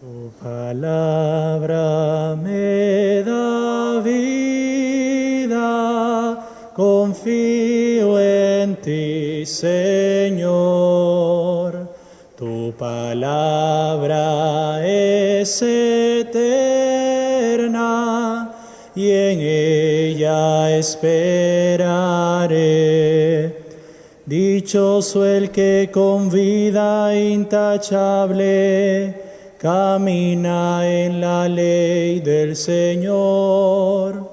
Tu palabra me da vida, confío en ti, Señor. Tu palabra es eterna y en ella esperaré. Dichoso el que con vida intachable camina en la ley del Señor.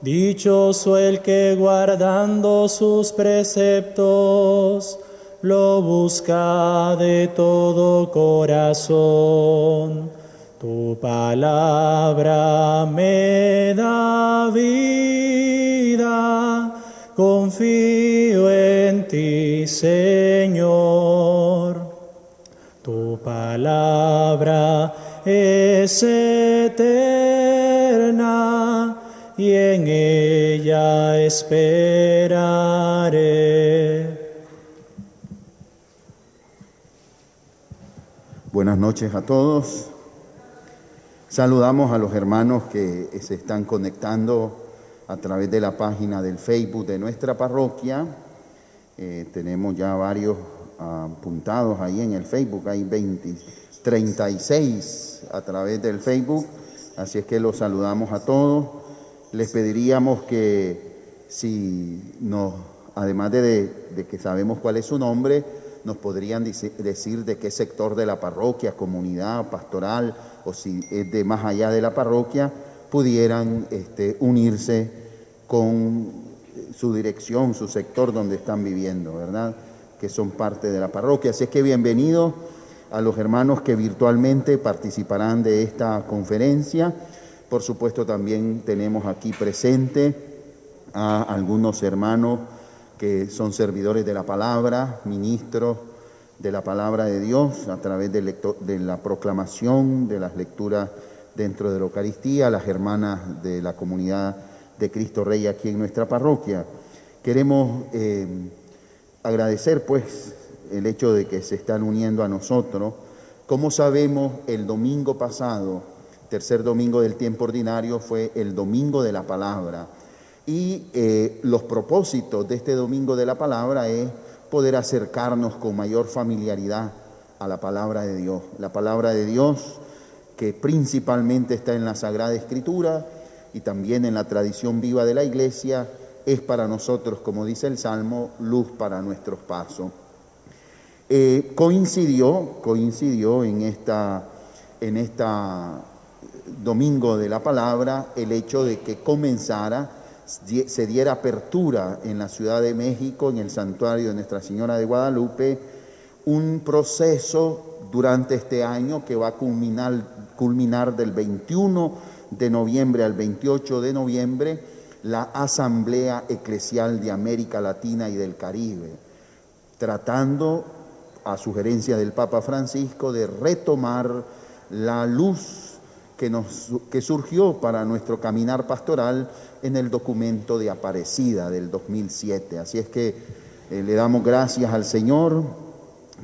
Dichoso el que guardando sus preceptos lo busca de todo corazón. Tu palabra me da vida, confío en ti, Señor. Tu palabra es eterna y en ella esperaré. Buenas noches a todos. Saludamos a los hermanos que se están conectando a través de la página del Facebook de nuestra parroquia. Tenemos ya varios apuntados ahí en el Facebook, hay 36 a través del Facebook, así es que los saludamos a todos. Les pediríamos que si nos, además de que sabemos cuál es su nombre, nos podrían decir de qué sector de la parroquia, comunidad, pastoral, o si es de más allá de la parroquia, pudieran unirse con su dirección, su sector donde están viviendo, ¿verdad?, que son parte de la parroquia. Así es que bienvenidos a los hermanos que virtualmente participarán de esta conferencia. Por supuesto, también tenemos aquí presente a algunos hermanos que son servidores de la palabra, ministros de la palabra de Dios a través de la proclamación, de las lecturas dentro de la Eucaristía, las hermanas de la comunidad de Cristo Rey aquí en nuestra parroquia. Queremos agradecer pues el hecho de que se están uniendo a nosotros. Como sabemos, el domingo pasado, tercer domingo del tiempo ordinario, fue el domingo de la palabra. Y los propósitos de este domingo de la palabra es poder acercarnos con mayor familiaridad a la palabra de Dios. La palabra de Dios que principalmente está en la Sagrada Escritura y también en la tradición viva de la Iglesia, es para nosotros, como dice el Salmo, luz para nuestros pasos. Coincidió en esta domingo de la palabra el hecho de que se diera apertura en la Ciudad de México, en el santuario de Nuestra Señora de Guadalupe, un proceso durante este año que va a culminar del 21 de noviembre al 28 de noviembre, la Asamblea Eclesial de América Latina y del Caribe, tratando, a sugerencia del Papa Francisco, de retomar la luz que surgió para nuestro caminar pastoral en el documento de Aparecida del 2007. Así es que le damos gracias al Señor,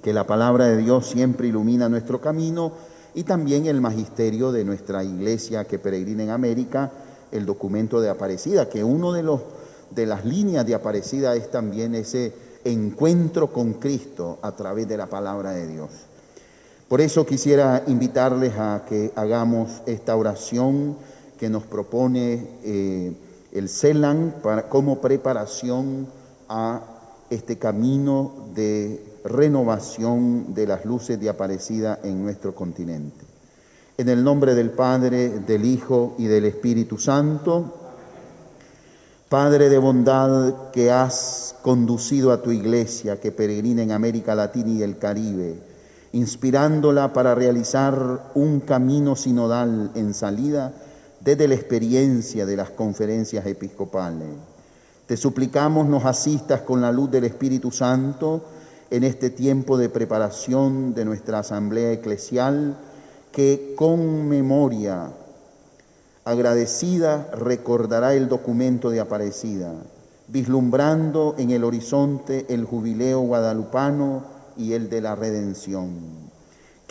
que la palabra de Dios siempre ilumina nuestro camino, y también el magisterio de nuestra iglesia que peregrina en América, el documento de Aparecida, que uno de las líneas de Aparecida es también ese encuentro con Cristo a través de la palabra de Dios. Por eso quisiera invitarles a que hagamos esta oración que nos propone el CELAN como preparación a este camino de renovación de las luces de Aparecida en nuestro continente. En el nombre del Padre, del Hijo y del Espíritu Santo. Padre de bondad, que has conducido a tu iglesia que peregrina en América Latina y el Caribe, inspirándola para realizar un camino sinodal en salida desde la experiencia de las conferencias episcopales. Te suplicamos nos asistas con la luz del Espíritu Santo en este tiempo de preparación de nuestra asamblea eclesial, que con memoria agradecida recordará el documento de Aparecida, vislumbrando en el horizonte el jubileo guadalupano y el de la redención.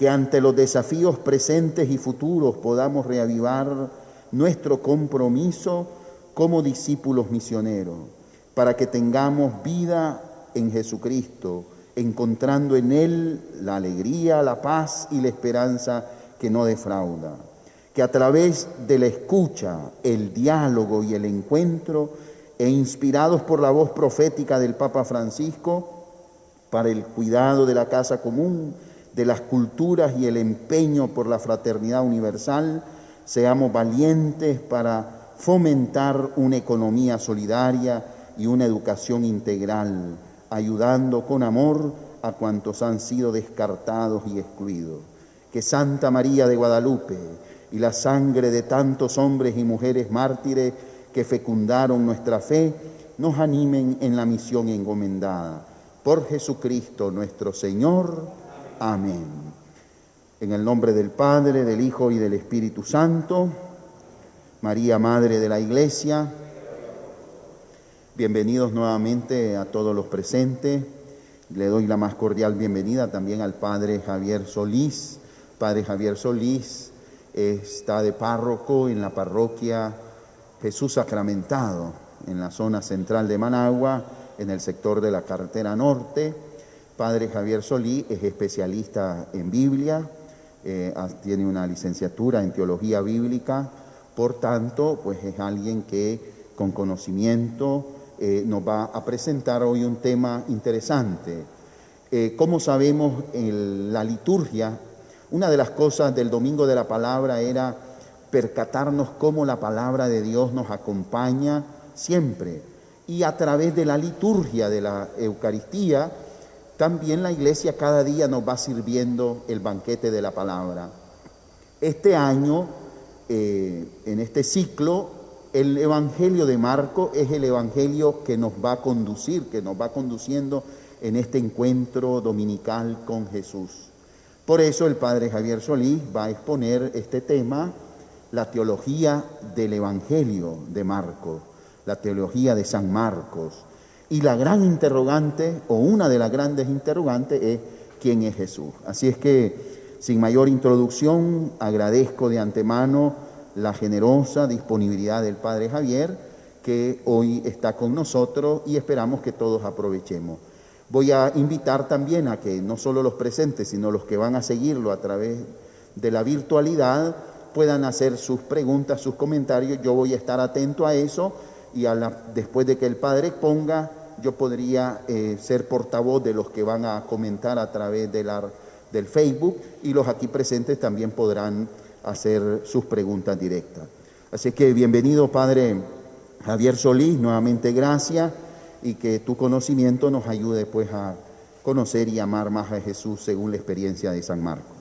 que ante los desafíos presentes y futuros podamos reavivar nuestro compromiso como discípulos misioneros, para que tengamos vida en Jesucristo, encontrando en Él la alegría, la paz y la esperanza que no defrauda. Que a través de la escucha, el diálogo y el encuentro, e inspirados por la voz profética del Papa Francisco, para el cuidado de la casa común, de las culturas y el empeño por la fraternidad universal, seamos valientes para fomentar una economía solidaria y una educación integral, ayudando con amor a cuantos han sido descartados y excluidos. Que Santa María de Guadalupe y la sangre de tantos hombres y mujeres mártires que fecundaron nuestra fe nos animen en la misión encomendada. Por Jesucristo nuestro Señor. Amén. En el nombre del Padre, del Hijo y del Espíritu Santo. María, Madre de la Iglesia, bienvenidos nuevamente a todos los presentes. Le doy la más cordial bienvenida también al Padre Javier Solís. Padre Javier Solís está de párroco en la parroquia Jesús Sacramentado, en la zona central de Managua, en el sector de la carretera norte. Padre Javier Solís es especialista en Biblia, tiene una licenciatura en teología bíblica. Por tanto, pues es alguien que con conocimiento nos va a presentar hoy un tema interesante. Como sabemos, en la liturgia, una de las cosas del Domingo de la Palabra era percatarnos cómo la palabra de Dios nos acompaña siempre. Y a través de la liturgia de la Eucaristía, también la Iglesia cada día nos va sirviendo el banquete de la palabra. Este año, en este ciclo, el Evangelio de Marcos es el Evangelio que nos va a conducir, que nos va conduciendo en este encuentro dominical con Jesús. Por eso el Padre Javier Solís va a exponer este tema, la teología del Evangelio de Marcos, la teología de San Marcos. Y la gran interrogante, o una de las grandes interrogantes, es ¿quién es Jesús? Así es que, sin mayor introducción, agradezco de antemano la generosa disponibilidad del Padre Javier, que hoy está con nosotros y esperamos que todos aprovechemos. Voy a invitar también a que no solo los presentes, sino los que van a seguirlo a través de la virtualidad, puedan hacer sus preguntas, sus comentarios. Yo voy a estar atento a eso y después de que el Padre exponga, yo podría ser portavoz de los que van a comentar a través del Facebook, y los aquí presentes también podrán hacer sus preguntas directas. Así que bienvenido, Padre Javier Solís, nuevamente gracias, y que tu conocimiento nos ayude pues a conocer y amar más a Jesús según la experiencia de San Marcos.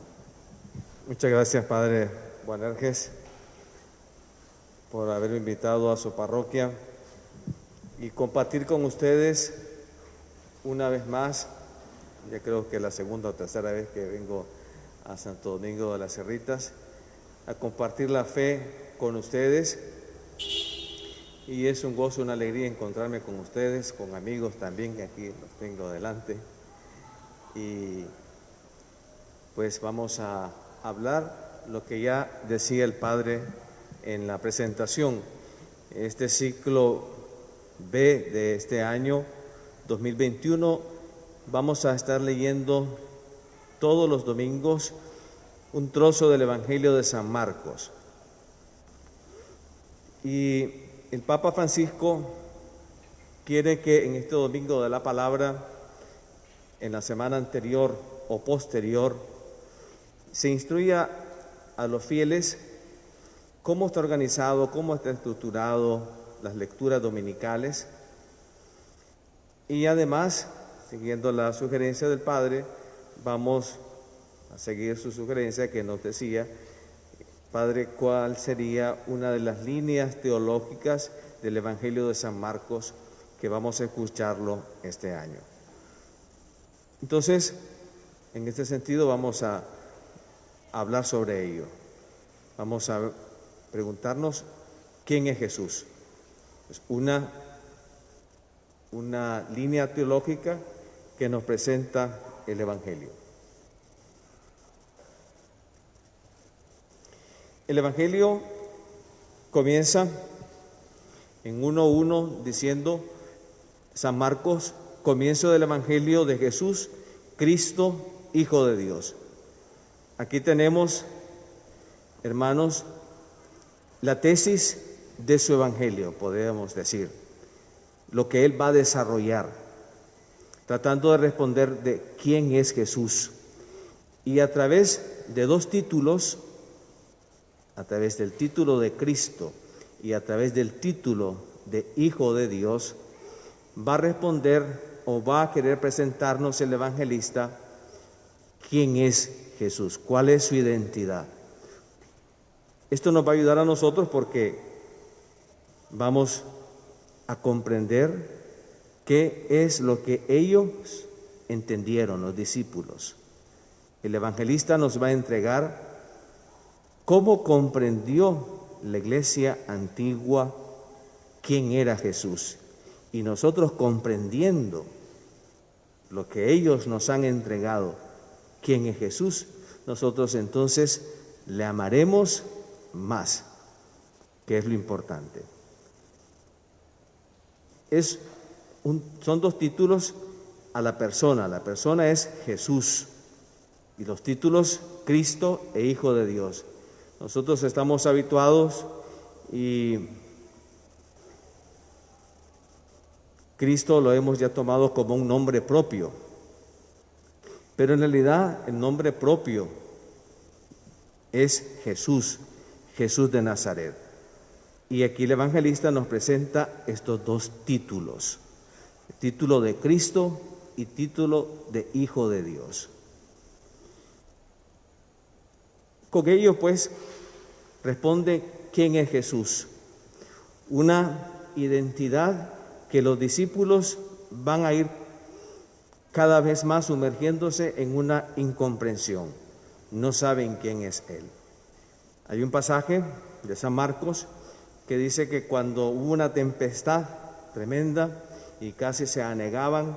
Muchas gracias, Padre Boanerges, por haberme invitado a su parroquia y compartir con ustedes una vez más, ya creo que la segunda o tercera vez que vengo a Santo Domingo de las Cerritas, a compartir la fe con ustedes, y es un gozo, una alegría encontrarme con ustedes, con amigos también, que aquí los tengo delante, y pues vamos a hablar lo que ya decía el Padre en la presentación. Este ciclo B de este año 2021 vamos a estar leyendo todos los domingos un trozo del Evangelio de San Marcos. Y el Papa Francisco quiere que en este Domingo de la Palabra, en la semana anterior o posterior, se instruya a los fieles cómo está organizado, cómo está estructurado las lecturas dominicales, y además, siguiendo la sugerencia del Padre, vamos a seguir su sugerencia que nos decía, Padre, ¿cuál sería una de las líneas teológicas del Evangelio de San Marcos que vamos a escucharlo este año? Entonces, en este sentido vamos a hablar sobre ello. Vamos a preguntarnos quién es Jesús. Es una línea teológica que nos presenta el Evangelio. El Evangelio comienza en 1:1 diciendo, San Marcos, comienzo del Evangelio de Jesús, Cristo, Hijo de Dios. Aquí tenemos, hermanos, la tesis de su Evangelio, podríamos decir, lo que él va a desarrollar, tratando de responder de quién es Jesús. Y a través de dos títulos, a través del título de Cristo y a través del título de Hijo de Dios, va a responder o va a querer presentarnos el evangelista quién es Jesús, cuál es su identidad. Esto nos va a ayudar a nosotros porque vamos a comprender qué es lo que ellos entendieron, los discípulos. El evangelista nos va a entregar cómo comprendió la iglesia antigua quién era Jesús. Y nosotros, comprendiendo lo que ellos nos han entregado, quién es Jesús, nosotros entonces le amaremos más, que es lo importante. Son dos títulos a la persona. La persona es Jesús y los títulos Cristo e Hijo de Dios. Nosotros estamos habituados y Cristo lo hemos ya tomado como un nombre propio, pero en realidad el nombre propio es Jesús, Jesús de Nazaret. Y aquí el evangelista nos presenta estos dos títulos, el título de Cristo y título de Hijo de Dios. Con ello, pues, responde quién es Jesús, una identidad que los discípulos van a ir cada vez más sumergiéndose en una incomprensión. No saben quién es Él. Hay un pasaje de San Marcos que dice que cuando hubo una tempestad tremenda y casi se anegaban,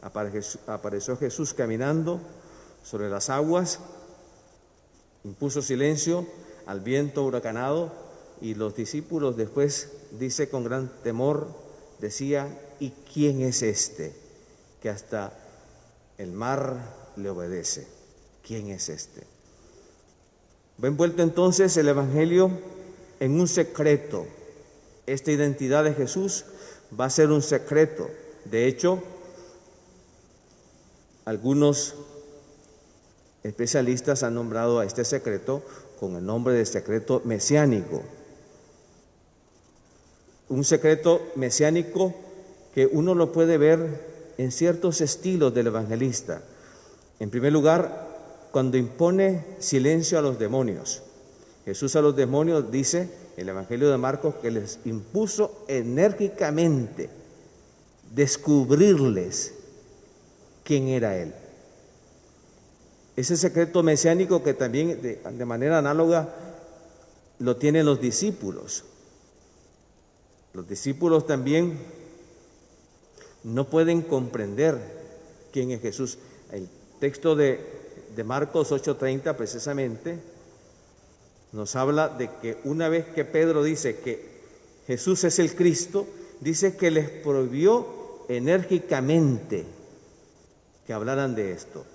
apareció Jesús caminando sobre las aguas, impuso silencio al viento huracanado y los discípulos después, dice con gran temor, decía, ¿y quién es este que hasta el mar le obedece? ¿Quién es este? Va envuelto entonces el Evangelio en un secreto. Esta identidad de Jesús va a ser un secreto. De hecho, algunos especialistas han nombrado a este secreto con el nombre de secreto mesiánico. Un secreto mesiánico que uno lo puede ver en ciertos estilos del evangelista. En primer lugar, cuando impone silencio a los demonios. Jesús a los demonios dice, en el Evangelio de Marcos, que les impuso enérgicamente descubrirles quién era Él. Ese secreto mesiánico que también de manera análoga lo tienen los discípulos. Los discípulos también no pueden comprender quién es Jesús. El texto de Marcos 8:30 precisamente nos habla de que una vez que Pedro dice que Jesús es el Cristo, dice que les prohibió enérgicamente que hablaran de esto.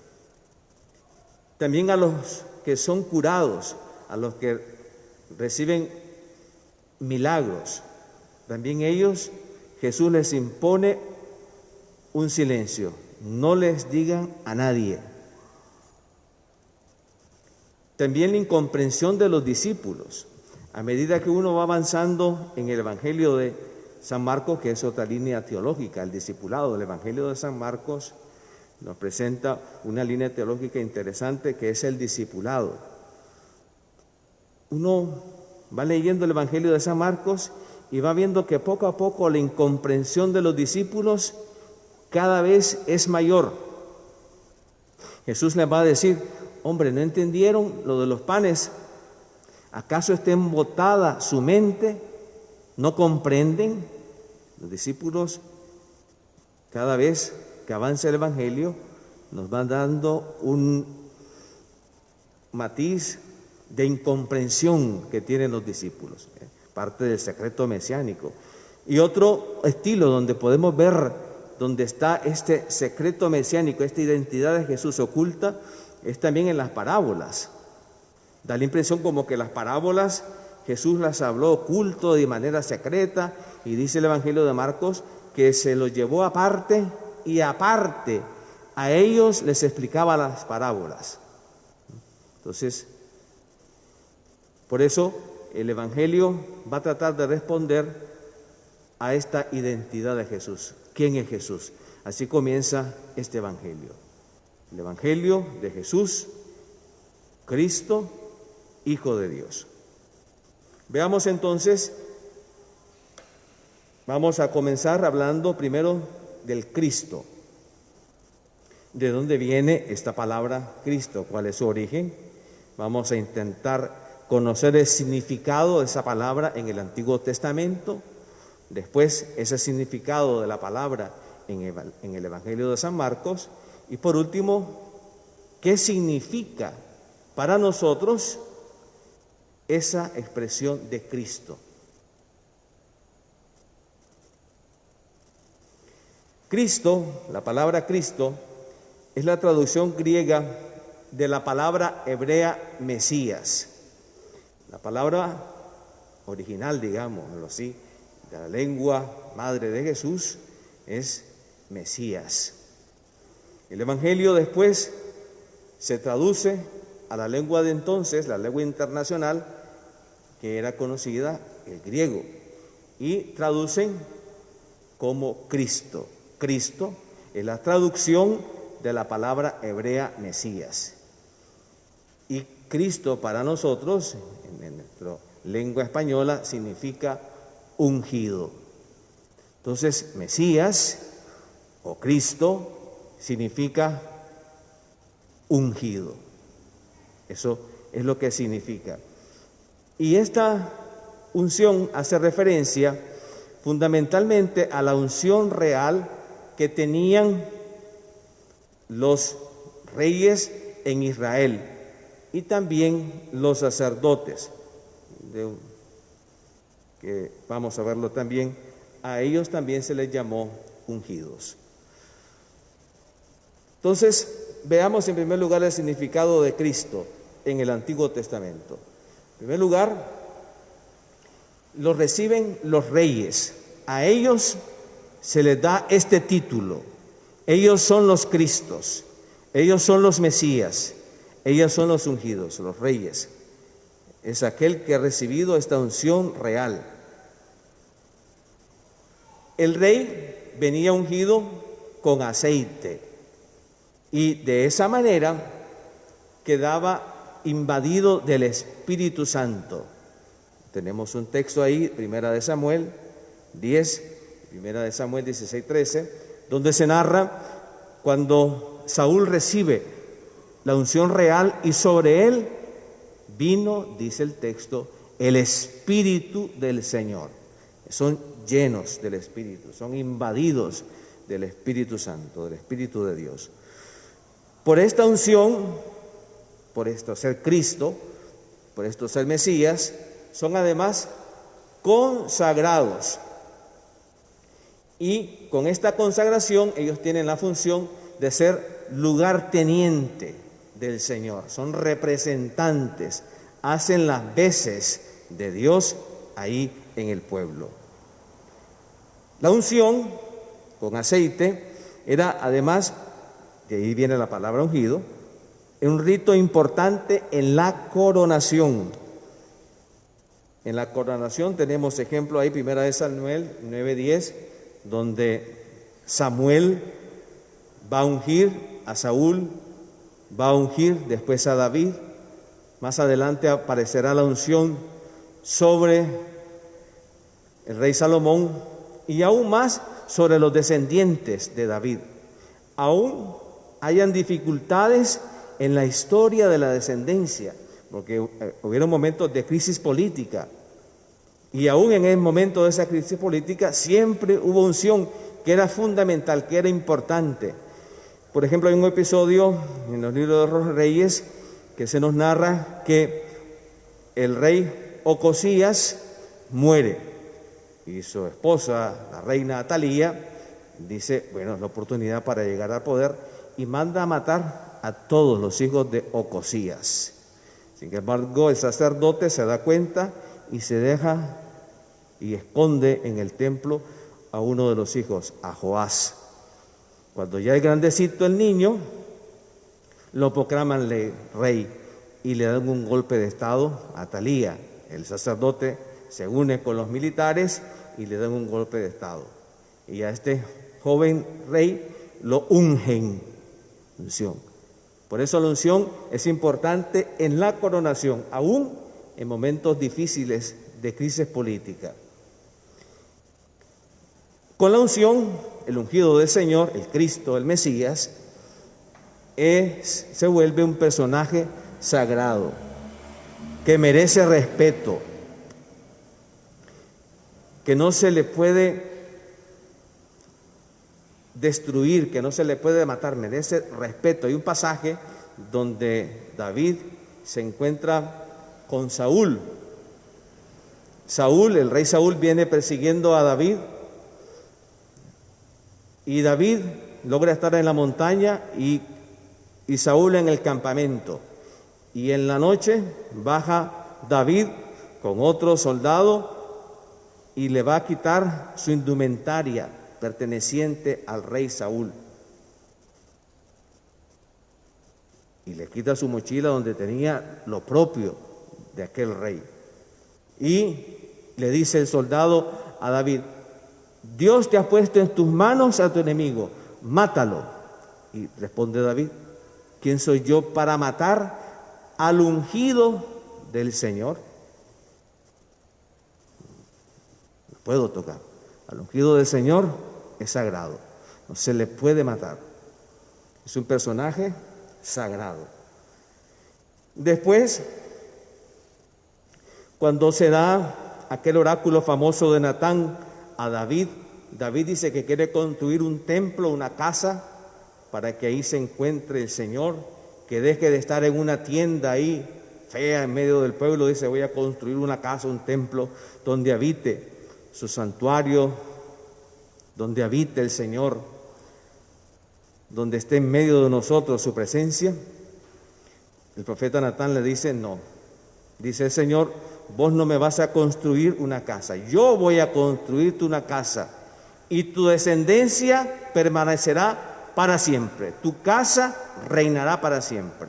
También a los que son curados, a los que reciben milagros, también ellos, Jesús les impone un silencio. No les digan a nadie. También la incomprensión de los discípulos. A medida que uno va avanzando en el Evangelio de San Marcos, que es otra línea teológica, el discipulado del Evangelio de San Marcos nos presenta una línea teológica interesante que es el discipulado. Uno va leyendo el Evangelio de San Marcos y va viendo que poco a poco la incomprensión de los discípulos cada vez es mayor. Jesús les va a decir, hombre, ¿no entendieron lo de los panes? ¿Acaso está embotada su mente? ¿No comprenden? Los discípulos, cada vez que avanza el Evangelio, nos van dando un matiz, de incomprensión que tienen los discípulos, parte del secreto mesiánico. Y otro estilo donde podemos ver donde está este secreto mesiánico, esta identidad de Jesús oculta, es también en las parábolas. Da la impresión como que las parábolas Jesús las habló oculto de manera secreta, y dice el Evangelio de Marcos que se los llevó aparte y aparte a ellos les explicaba las parábolas. Entonces, por eso el Evangelio va a tratar de responder a esta identidad de Jesús. ¿Quién es Jesús? Así comienza este Evangelio. El Evangelio de Jesús, Cristo, Hijo de Dios. Veamos entonces, vamos a comenzar hablando primero del Cristo. ¿De dónde viene esta palabra Cristo? ¿Cuál es su origen? Vamos a intentar conocer el significado de esa palabra en el Antiguo Testamento. Después, ese significado de la palabra en el Evangelio de San Marcos. Y por último, ¿qué significa para nosotros esa expresión de Cristo? Cristo, la palabra Cristo, es la traducción griega de la palabra hebrea Mesías. La palabra original, digámoslo así, de la lengua madre de Jesús es Mesías. El Evangelio después se traduce a la lengua de entonces, la lengua internacional, que era conocida, el griego, y traducen como Cristo. Cristo es la traducción de la palabra hebrea Mesías. Y Cristo para nosotros, en nuestra lengua española, significa ungido. Entonces, Mesías o Cristo significa ungido. Eso es lo que significa. Y esta unción hace referencia fundamentalmente a la unción real que tenían los reyes en Israel y también los sacerdotes, que vamos a verlo también, a ellos también se les llamó ungidos. Entonces, veamos en primer lugar el significado de Cristo en el Antiguo Testamento. En primer lugar, lo reciben los reyes. A ellos se les da este título. Ellos son los Cristos, ellos son los Mesías, ellos son los ungidos, los reyes. Es aquel que ha recibido esta unción real. El rey venía ungido con aceite y de esa manera quedaba invadido del Espíritu Santo. Tenemos un texto ahí, Primera de Samuel 10, Primera de Samuel 16, 13, donde se narra cuando Saúl recibe la unción real y sobre él vino, dice el texto, el Espíritu del Señor. Son llenos del Espíritu, son invadidos del Espíritu Santo, del Espíritu de Dios. Por esta unción, por esto ser Cristo, por esto ser Mesías, son además consagrados. Y con esta consagración ellos tienen la función de ser lugarteniente del Señor, son representantes, hacen las veces de Dios ahí en el pueblo. La unción con aceite era además, de ahí viene la palabra ungido, un rito importante en la coronación. En la coronación tenemos ejemplo ahí, Primera de Samuel 9:10, donde Samuel va a ungir a Saúl, va a ungir después a David. Más adelante aparecerá la unción sobre el rey Salomón y aún más sobre los descendientes de David. Aún hayan dificultades en la historia de la descendencia, porque hubieron momentos de crisis política, y aún en el momento de esa crisis política siempre hubo unción que era fundamental, que era importante. Por ejemplo, hay un episodio en los libros de los Reyes que se nos narra que el rey Ocosías muere y su esposa, la reina Atalía, dice, bueno, es la oportunidad para llegar al poder, y manda a matar a todos los hijos de Ocosías. Sin embargo, el sacerdote se da cuenta y se deja y esconde en el templo a uno de los hijos, a Joás. Cuando ya es grandecito el niño, lo proclaman rey y le dan un golpe de estado a Atalía. El sacerdote se une con los militares y le dan un golpe de estado. Y a este joven rey lo ungen, unción. Por eso la unción es importante en la coronación, aún en momentos difíciles de crisis política. Con la unción, el ungido del Señor, el Cristo, el Mesías, se vuelve un personaje sagrado, que merece respeto, que no se le puede destruir, que no se le puede matar, merece respeto. Hay un pasaje donde David se encuentra con Saúl. El rey Saúl viene persiguiendo a David y David logra estar en la montaña y Saúl en el campamento. Y en la noche baja David con otro soldado y le va a quitar su indumentaria perteneciente al rey Saúl. Y le quita su mochila donde tenía lo propio de aquel rey. Y le dice el soldado a David, Dios te ha puesto en tus manos a tu enemigo, mátalo. Y responde David, ¿quién soy yo para matar al ungido del Señor? No puedo tocar. Al ungido del Señor es sagrado, no se le puede matar. Es un personaje sagrado. Después, cuando se da aquel oráculo famoso de Natán a David, David dice que quiere construir un templo, una casa, para que ahí se encuentre el Señor, que deje de estar en una tienda ahí fea en medio del pueblo. Dice, voy a construir una casa, un templo, donde habite su santuario, donde habite el Señor, donde esté en medio de nosotros su presencia. El profeta Natán le dice, no. Dice el Señor, vos no me vas a construir una casa, yo voy a construirte una casa y tu descendencia permanecerá para siempre, tu casa reinará para siempre.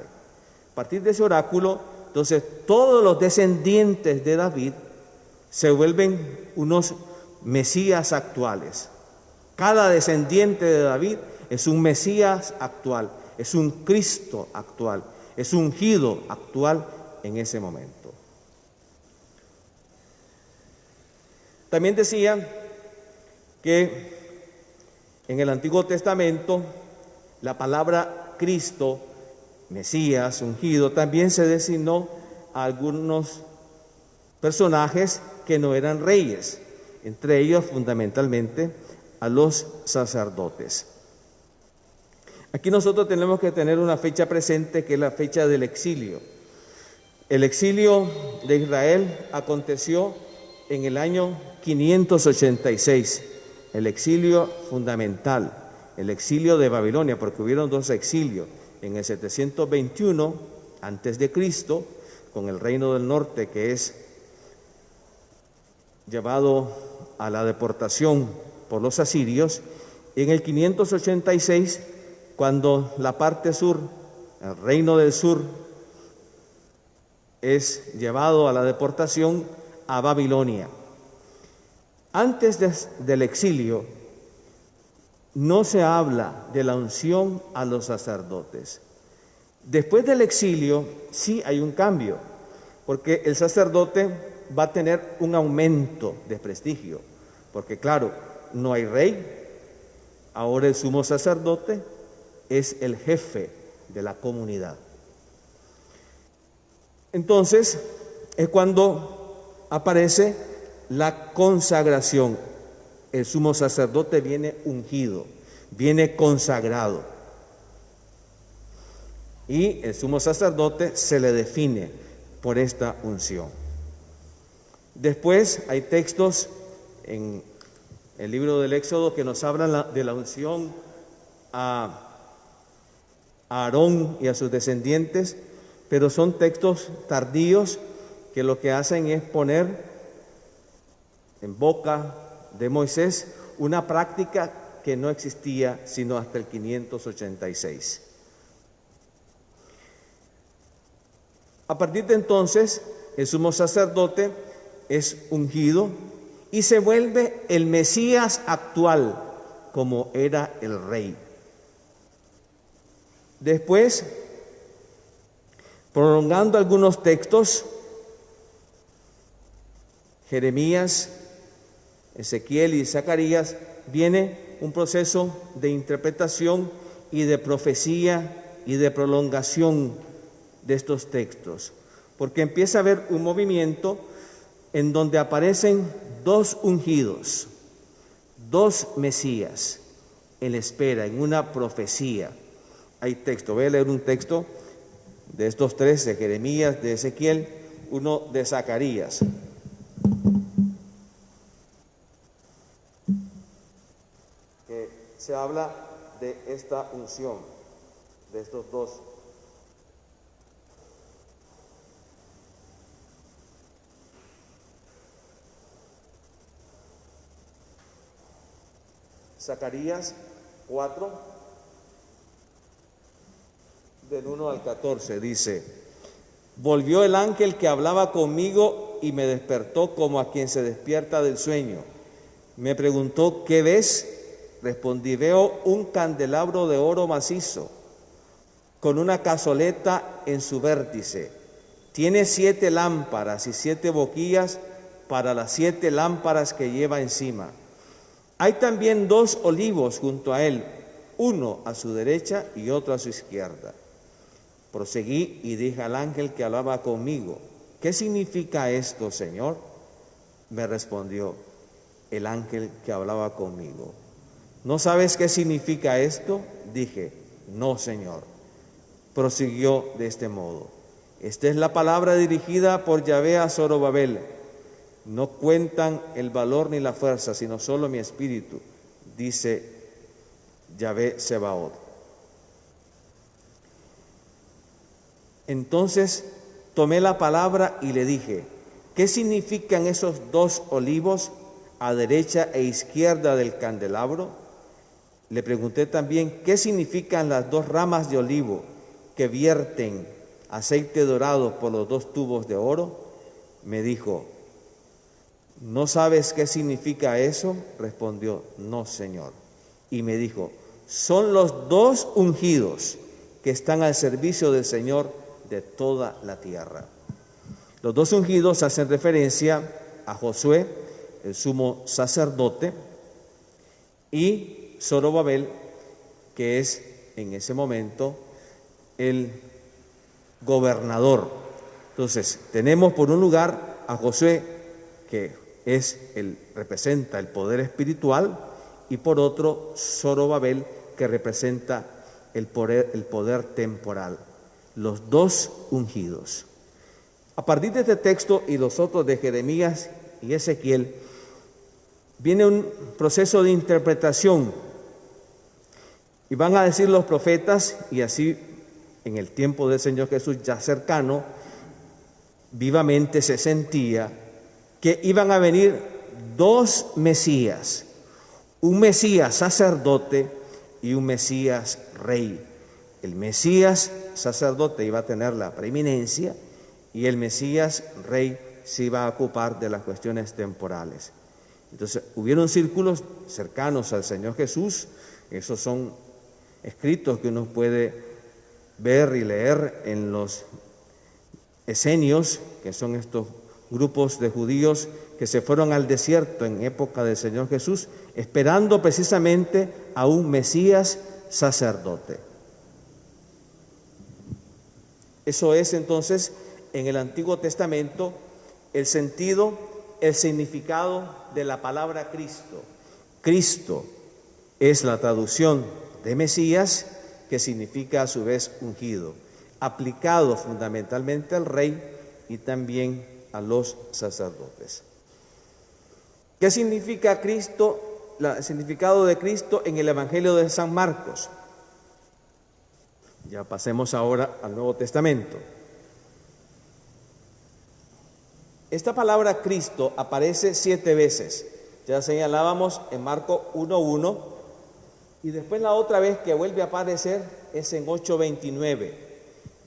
A partir de ese oráculo, entonces todos los descendientes de David se vuelven unos Mesías actuales. Cada descendiente de David es un Mesías actual, es un Cristo actual, es un ungido actual en ese momento. También decía que en el Antiguo Testamento la palabra Cristo, Mesías, ungido, también se designó a algunos personajes que no eran reyes, entre ellos fundamentalmente a los sacerdotes. Aquí nosotros tenemos que tener una fecha presente, que es la fecha del exilio. El exilio de Israel aconteció en el año 586, el exilio fundamental, el exilio de Babilonia, porque hubieron dos exilios, en el 721 antes de Cristo, con el reino del norte que es llevado a la deportación por los asirios, y en el 586, cuando la parte sur, el reino del sur, es llevado a la deportación a Babilonia. Antes del exilio, no se habla de la unción a los sacerdotes. Después del exilio, sí hay un cambio, porque el sacerdote va a tener un aumento de prestigio, porque claro, no hay rey, ahora el sumo sacerdote es el jefe de la comunidad. Entonces, es cuando aparece la consagración. El sumo sacerdote viene ungido, viene consagrado. Y el sumo sacerdote se le define por esta unción. Después hay textos en el libro del Éxodo que nos hablan de la unción a Aarón y a sus descendientes, pero son textos tardíos que lo que hacen es poner en boca de Moisés una práctica que no existía sino hasta el 586. A partir de entonces, el sumo sacerdote es ungido y se vuelve el Mesías actual, como era el rey. Después, prolongando algunos textos, Jeremías, Ezequiel y Zacarías, viene un proceso de interpretación y de profecía y de prolongación de estos textos, porque empieza a haber un movimiento en donde aparecen dos ungidos, dos Mesías en espera, en una profecía. Hay texto, voy a leer un texto de estos tres, de Jeremías, de Ezequiel, uno de Zacarías. Que se habla de esta unción, de estos dos. Zacarías 4, del 1 al 14, dice: volvió el ángel que hablaba conmigo y me despertó como a quien se despierta del sueño. Me preguntó: ¿qué ves? Respondí: veo un candelabro de oro macizo, con una cazoleta en su vértice. Tiene 7 lámparas y 7 boquillas para las 7 lámparas que lleva encima. Hay también 2 olivos junto a él, uno a su derecha y otro a su izquierda. Proseguí y dije al ángel que hablaba conmigo: ¿qué significa esto, Señor? Me respondió el ángel que hablaba conmigo: ¿no sabes qué significa esto? Dije: no, Señor. Prosiguió de este modo: esta es la palabra dirigida por Yahvé a Zorobabel. No cuentan el valor ni la fuerza, sino solo mi espíritu, dice Yahvé Sebaot. Entonces tomé la palabra y le dije: ¿qué significan esos 2 olivos a derecha e izquierda del candelabro? Le pregunté también: ¿qué significan las 2 ramas de olivo que vierten aceite dorado por los 2 tubos de oro? Me dijo: ¿no sabes qué significa eso? Respondió: no, Señor. Y me dijo: son los 2 ungidos que están al servicio del Señor de toda la tierra. Los 2 ungidos hacen referencia a Josué, el sumo sacerdote, y Zorobabel, que es en ese momento el gobernador. Entonces, tenemos por un lugar a Josué, que representa el poder espiritual, y por otro Zorobabel, que representa el poder temporal. Los 2 ungidos. A partir de este texto y los otros de Jeremías y Ezequiel, viene un proceso de interpretación, y van a decir los profetas, y así en el tiempo del Señor Jesús ya cercano, vivamente se sentía que iban a venir 2 Mesías, un Mesías sacerdote y un Mesías rey. El Mesías sacerdote iba a tener la preeminencia y el Mesías rey se iba a ocupar de las cuestiones temporales. Entonces, hubieron círculos cercanos al Señor Jesús, esos son escritos que uno puede ver y leer en los esenios, que son estos grupos de judíos que se fueron al desierto en época del Señor Jesús, esperando precisamente a un Mesías sacerdote. Eso es entonces en el Antiguo Testamento el sentido, el significado de la palabra Cristo. Cristo es la traducción de Mesías, que significa a su vez ungido, aplicado fundamentalmente al rey, y también a los sacerdotes. ¿Qué significa Cristo, el significado de Cristo en el Evangelio de San Marcos? Ya pasemos ahora al Nuevo Testamento. Esta palabra Cristo aparece 7 veces. Ya señalábamos en Marcos 1:1 y después la otra vez que vuelve a aparecer es en 8:29,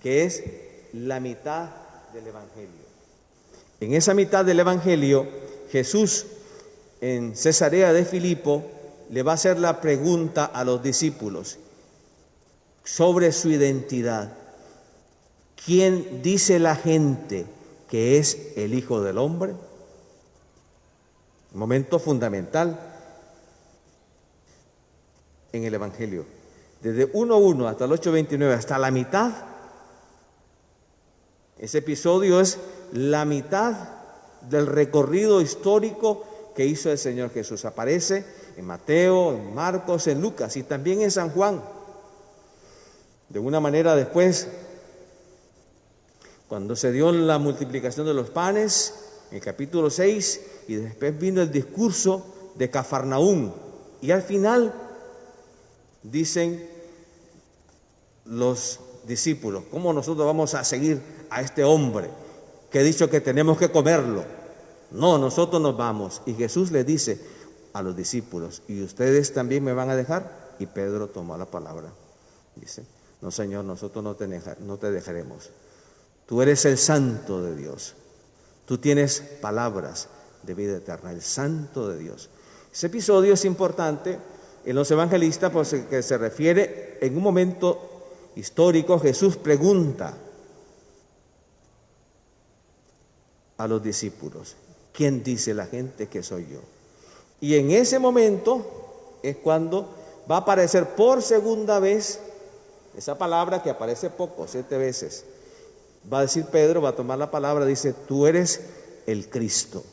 que es la mitad del Evangelio. En esa mitad del Evangelio, Jesús en Cesarea de Filipo le va a hacer la pregunta a los discípulos sobre su identidad. ¿Quién dice la gente que es el Hijo del Hombre? Un momento fundamental en el Evangelio. Desde 1:1 hasta el 8:29, hasta la mitad. Ese episodio es la mitad del recorrido histórico que hizo el Señor Jesús. Aparece en Mateo, en Marcos, en Lucas y también en San Juan. De una manera después, cuando se dio la multiplicación de los panes, en el capítulo 6, y después vino el discurso de Cafarnaúm. Y al final dicen los discípulos, ¿cómo nosotros vamos a seguir a este hombre que ha dicho que tenemos que comerlo? No, nosotros nos vamos. Y Jesús le dice a los discípulos, ¿y ustedes también me van a dejar? Y Pedro tomó la palabra. Dice, no, Señor, nosotros no te dejaremos. Tú eres el Santo de Dios. Tú tienes palabras de vida eterna, el Santo de Dios. Ese episodio es importante en los evangelistas porque se refiere en un momento histórico. Jesús pregunta a los discípulos, ¿quién dice la gente que soy yo? Y en ese momento es cuando va a aparecer por segunda vez esa palabra que aparece poco, 7 veces. Va a decir Pedro, va a tomar la palabra, dice, tú eres el Cristo.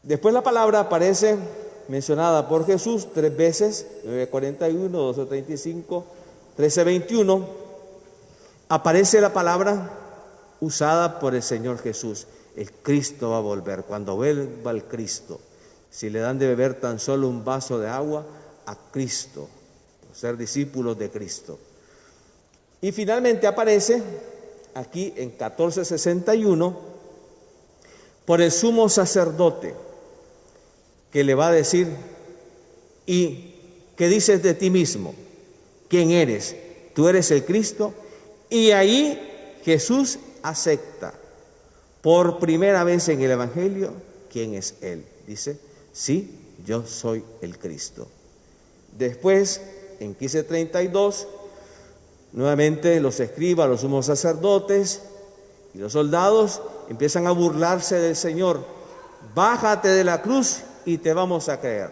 Después la palabra aparece mencionada por Jesús 3 veces, 9:41, 12:35, 13:21. Aparece la palabra usada por el Señor Jesús. El Cristo va a volver. Cuando vuelva el Cristo, si le dan de beber tan solo un vaso de agua a Cristo, ser discípulos de Cristo. Y finalmente aparece aquí en 14:61 por el sumo sacerdote, que le va a decir, ¿y qué dices de ti mismo? ¿Quién eres? ¿Tú eres el Cristo? Y ahí Jesús acepta por primera vez en el Evangelio quién es Él. Dice, sí, yo soy el Cristo. Después, en 15:32, nuevamente los escribas, los sumos sacerdotes y los soldados empiezan a burlarse del Señor. Bájate de la cruz y te vamos a creer.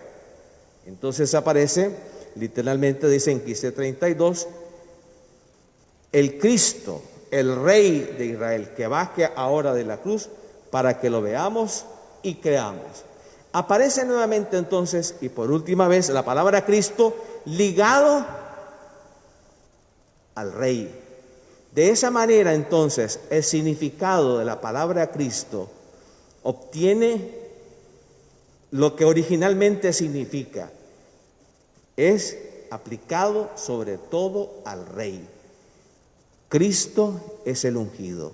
Entonces aparece, literalmente dice en 15:32, el Cristo, el Rey de Israel, que baje ahora de la cruz para que lo veamos y creamos. Aparece nuevamente entonces, y por última vez, la palabra Cristo ligado al Rey. De esa manera entonces el significado de la palabra Cristo obtiene lo que originalmente significa. Es aplicado sobre todo al Rey. Cristo es el ungido.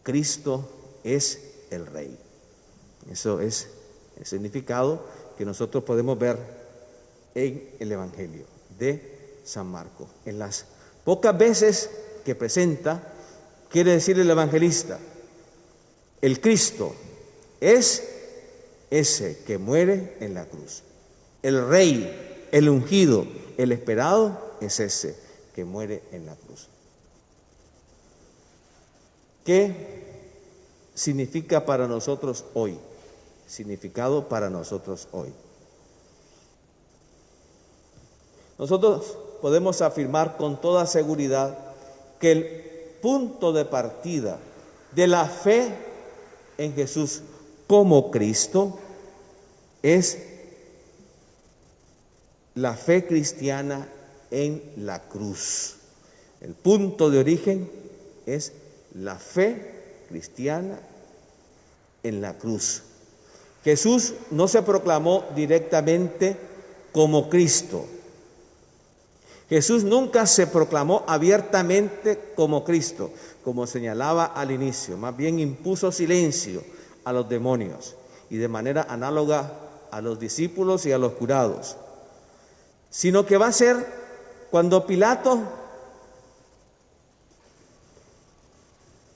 Cristo es el Rey. Eso es el significado que nosotros podemos ver en el Evangelio de San Marcos. En las pocas veces que presenta, quiere decir el evangelista, el Cristo es ese que muere en la cruz. El Rey, el ungido, el esperado, es ese que muere en la cruz. ¿Qué significa para nosotros hoy? Significado para nosotros hoy. Nosotros podemos afirmar con toda seguridad que el punto de partida de la fe en Jesús como Cristo es la fe cristiana en la cruz. El punto de origen es la fe cristiana en la cruz. Jesús no se proclamó directamente como Cristo. Jesús nunca se proclamó abiertamente como Cristo, como señalaba al inicio. Más bien impuso silencio a los demonios y de manera análoga a los discípulos y a los curados. Sino que va a ser cuando Pilato,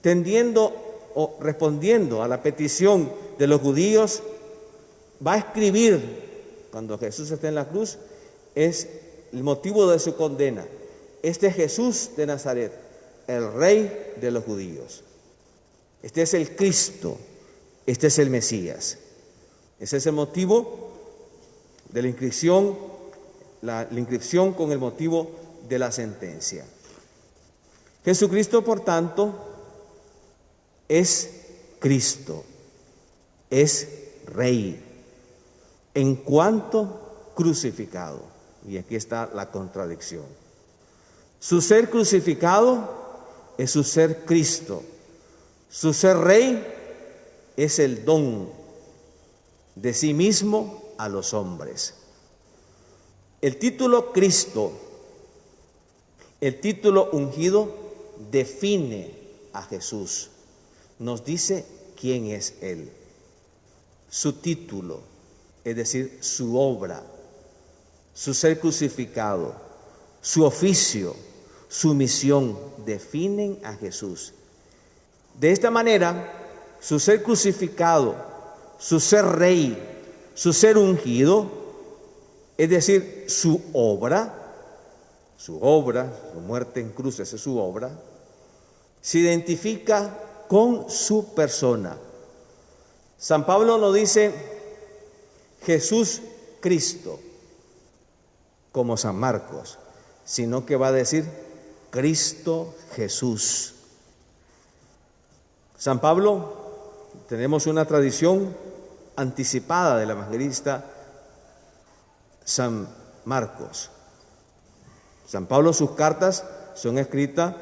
tendiendo o respondiendo a la petición de los judíos, va a escribir, cuando Jesús esté en la cruz, es el motivo de su condena. Este es Jesús de Nazaret, el Rey de los judíos. Este es el Cristo, este es el Mesías. Ese es el motivo de la inscripción, la inscripción con el motivo de la sentencia. Jesucristo, por tanto, es Cristo, es Rey, en cuanto crucificado. Y aquí está la contradicción. Su ser crucificado es su ser Cristo. Su ser Rey es el don de sí mismo a los hombres. El título Cristo, el título ungido, define a Jesús. Nos dice quién es Él. Su título, es decir, su obra, su ser crucificado, su oficio, su misión, definen a Jesús. De esta manera, su ser crucificado, su ser Rey, su ser ungido, es decir, su muerte en cruz, esa es su obra, se identifica con su persona. San Pablo no dice Jesús Cristo, como San Marcos, sino que va a decir Cristo Jesús. San Pablo, tenemos una tradición anticipada del evangelista San Marcos. San Pablo, sus cartas son escritas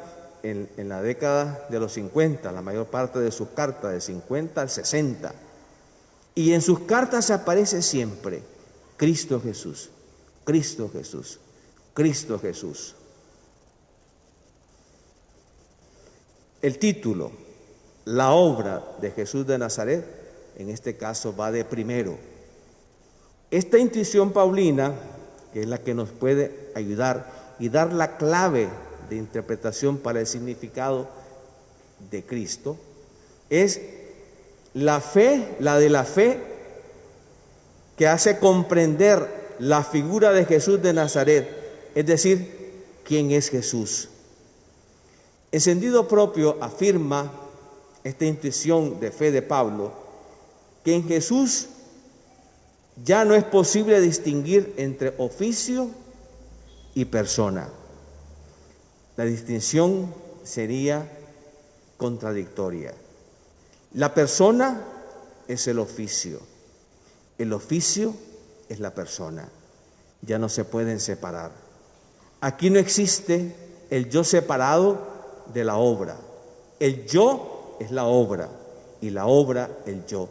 en la década de los 50, la mayor parte de sus cartas, de 50 al 60. Y en sus cartas aparece siempre Cristo Jesús, Cristo Jesús, Cristo Jesús. El título, la obra de Jesús de Nazaret, en este caso va de primero. Esta intuición paulina, que es la que nos puede ayudar y dar la clave de interpretación para el significado de Cristo, es la fe, la de la fe, que hace comprender la figura de Jesús de Nazaret, es decir, quién es Jesús. En sentido propio afirma esta intuición de fe de Pablo, que en Jesús ya no es posible distinguir entre oficio y persona. La distinción sería contradictoria. La persona es el oficio es la persona. Ya no se pueden separar. Aquí no existe el yo separado de la obra. El yo es la obra y la obra el yo.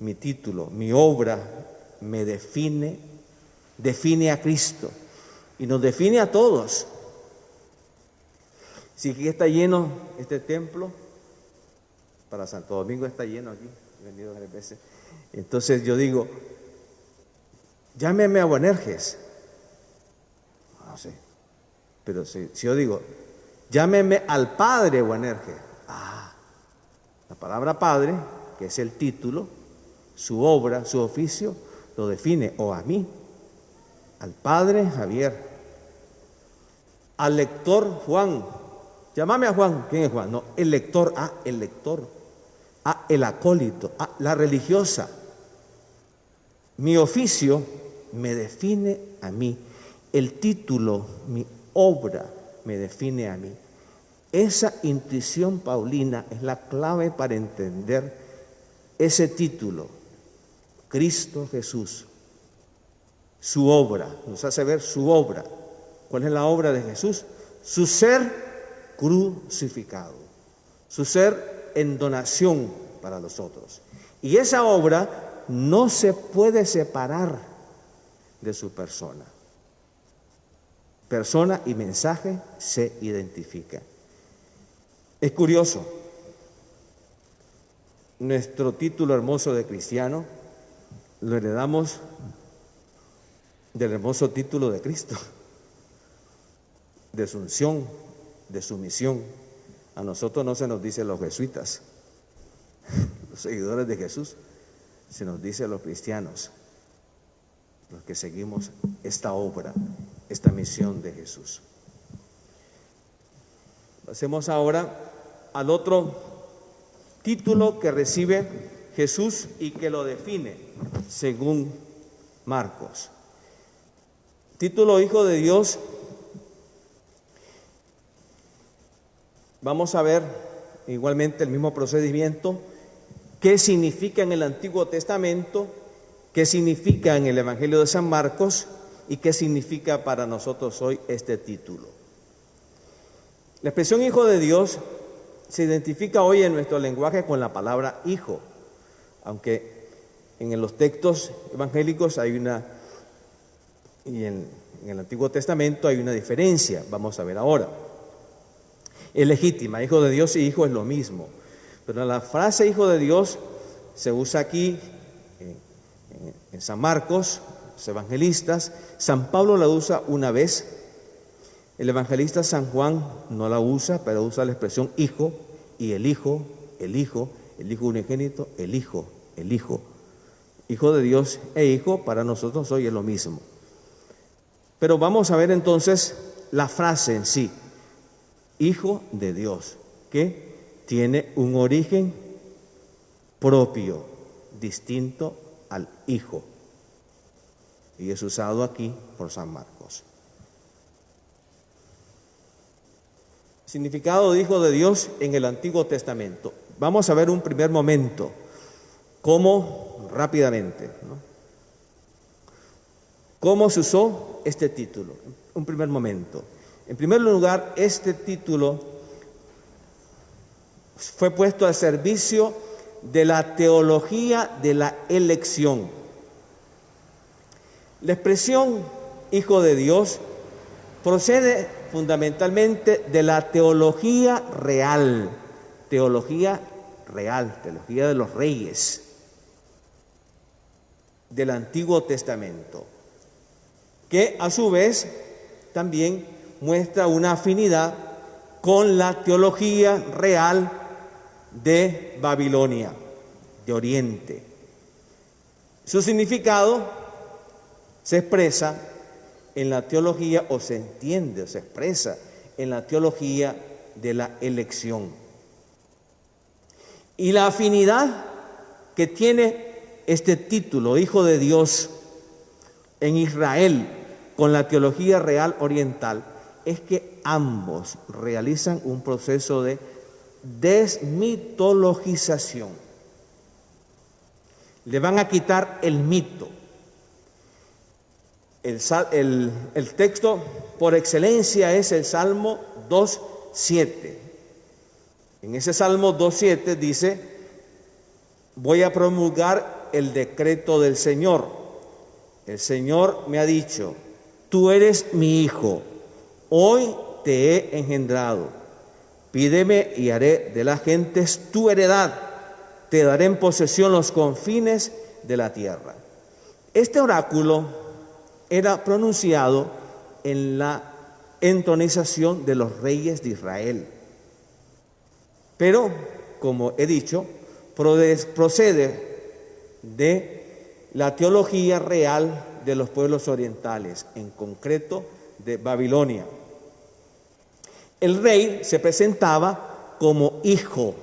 Mi título, mi obra me define a Cristo y nos define a todos. Si aquí está lleno este templo, para Santo Domingo está lleno aquí, he venido varias veces. Entonces yo digo, llámeme a Boanerges. No sé, pero si yo digo, llámeme al Padre Boanerges. La palabra Padre, que es el título, su obra, su oficio, lo define, o a mí, al Padre Javier, al lector Juan. Llámame a Juan. ¿Quién es Juan? No, el lector. El lector. El acólito. La religiosa. Mi oficio me define a mí. El título, mi obra, me define a mí. Esa intuición paulina es la clave para entender ese título. Cristo Jesús. Su obra. Nos hace ver su obra. ¿Cuál es la obra de Jesús? Su ser crucificado, su ser en donación para los otros. Y esa obra no se puede separar de su persona. Persona y mensaje se identifican. Es curioso, nuestro título hermoso de cristiano lo heredamos del hermoso título de Cristo, de su unción, de su misión. A nosotros no se nos dice los jesuitas, los seguidores de Jesús, se nos dice a los cristianos, los que seguimos esta obra, esta misión de Jesús. Pasemos ahora al otro título que recibe Jesús y que lo define según Marcos. Título Hijo de Dios. Vamos a ver igualmente el mismo procedimiento, qué significa en el Antiguo Testamento, qué significa en el Evangelio de San Marcos y qué significa para nosotros hoy este título. La expresión Hijo de Dios se identifica hoy en nuestro lenguaje con la palabra hijo, aunque en los textos evangélicos hay una, y en el Antiguo Testamento hay una diferencia, vamos a ver ahora. Es legítima, hijo de Dios y hijo es lo mismo, pero la frase hijo de Dios se usa aquí en San Marcos, los evangelistas. San Pablo la usa una vez, el evangelista San Juan no la usa, pero usa la expresión hijo, y el hijo unigénito, el hijo, hijo de Dios e hijo, para nosotros hoy es lo mismo. Pero vamos a ver entonces la frase en sí, hijo de Dios, que tiene un origen propio, distinto al hijo, y es usado aquí por San Marcos. Significado de hijo de Dios en el Antiguo Testamento. Vamos a ver un primer momento, cómo rápidamente, ¿no? ¿Cómo se usó este título? Un primer momento. En primer lugar, este título fue puesto al servicio de la teología de la elección. La expresión hijo de Dios procede fundamentalmente de la teología real de los reyes del Antiguo Testamento, que a su vez también muestra una afinidad con la teología real de Babilonia, de Oriente. Su significado se expresa en la teología, o se entiende, o se expresa en la teología de la elección. Y la afinidad que tiene este título, Hijo de Dios, en Israel, con la teología real oriental, es que ambos realizan un proceso de desmitologización. Le van a quitar el mito. El texto por excelencia es el Salmo 2:7. En ese Salmo 2:7 dice: voy a promulgar el decreto del Señor. El Señor me ha dicho: tú eres mi hijo, hoy te he engendrado. Pídeme y haré de las gentes tu heredad, te daré en posesión los confines de la tierra. Este oráculo era pronunciado en la entronización de los reyes de Israel. Pero, como he dicho, procede de la teología real de los pueblos orientales, en concreto de Babilonia. El rey se presentaba como hijo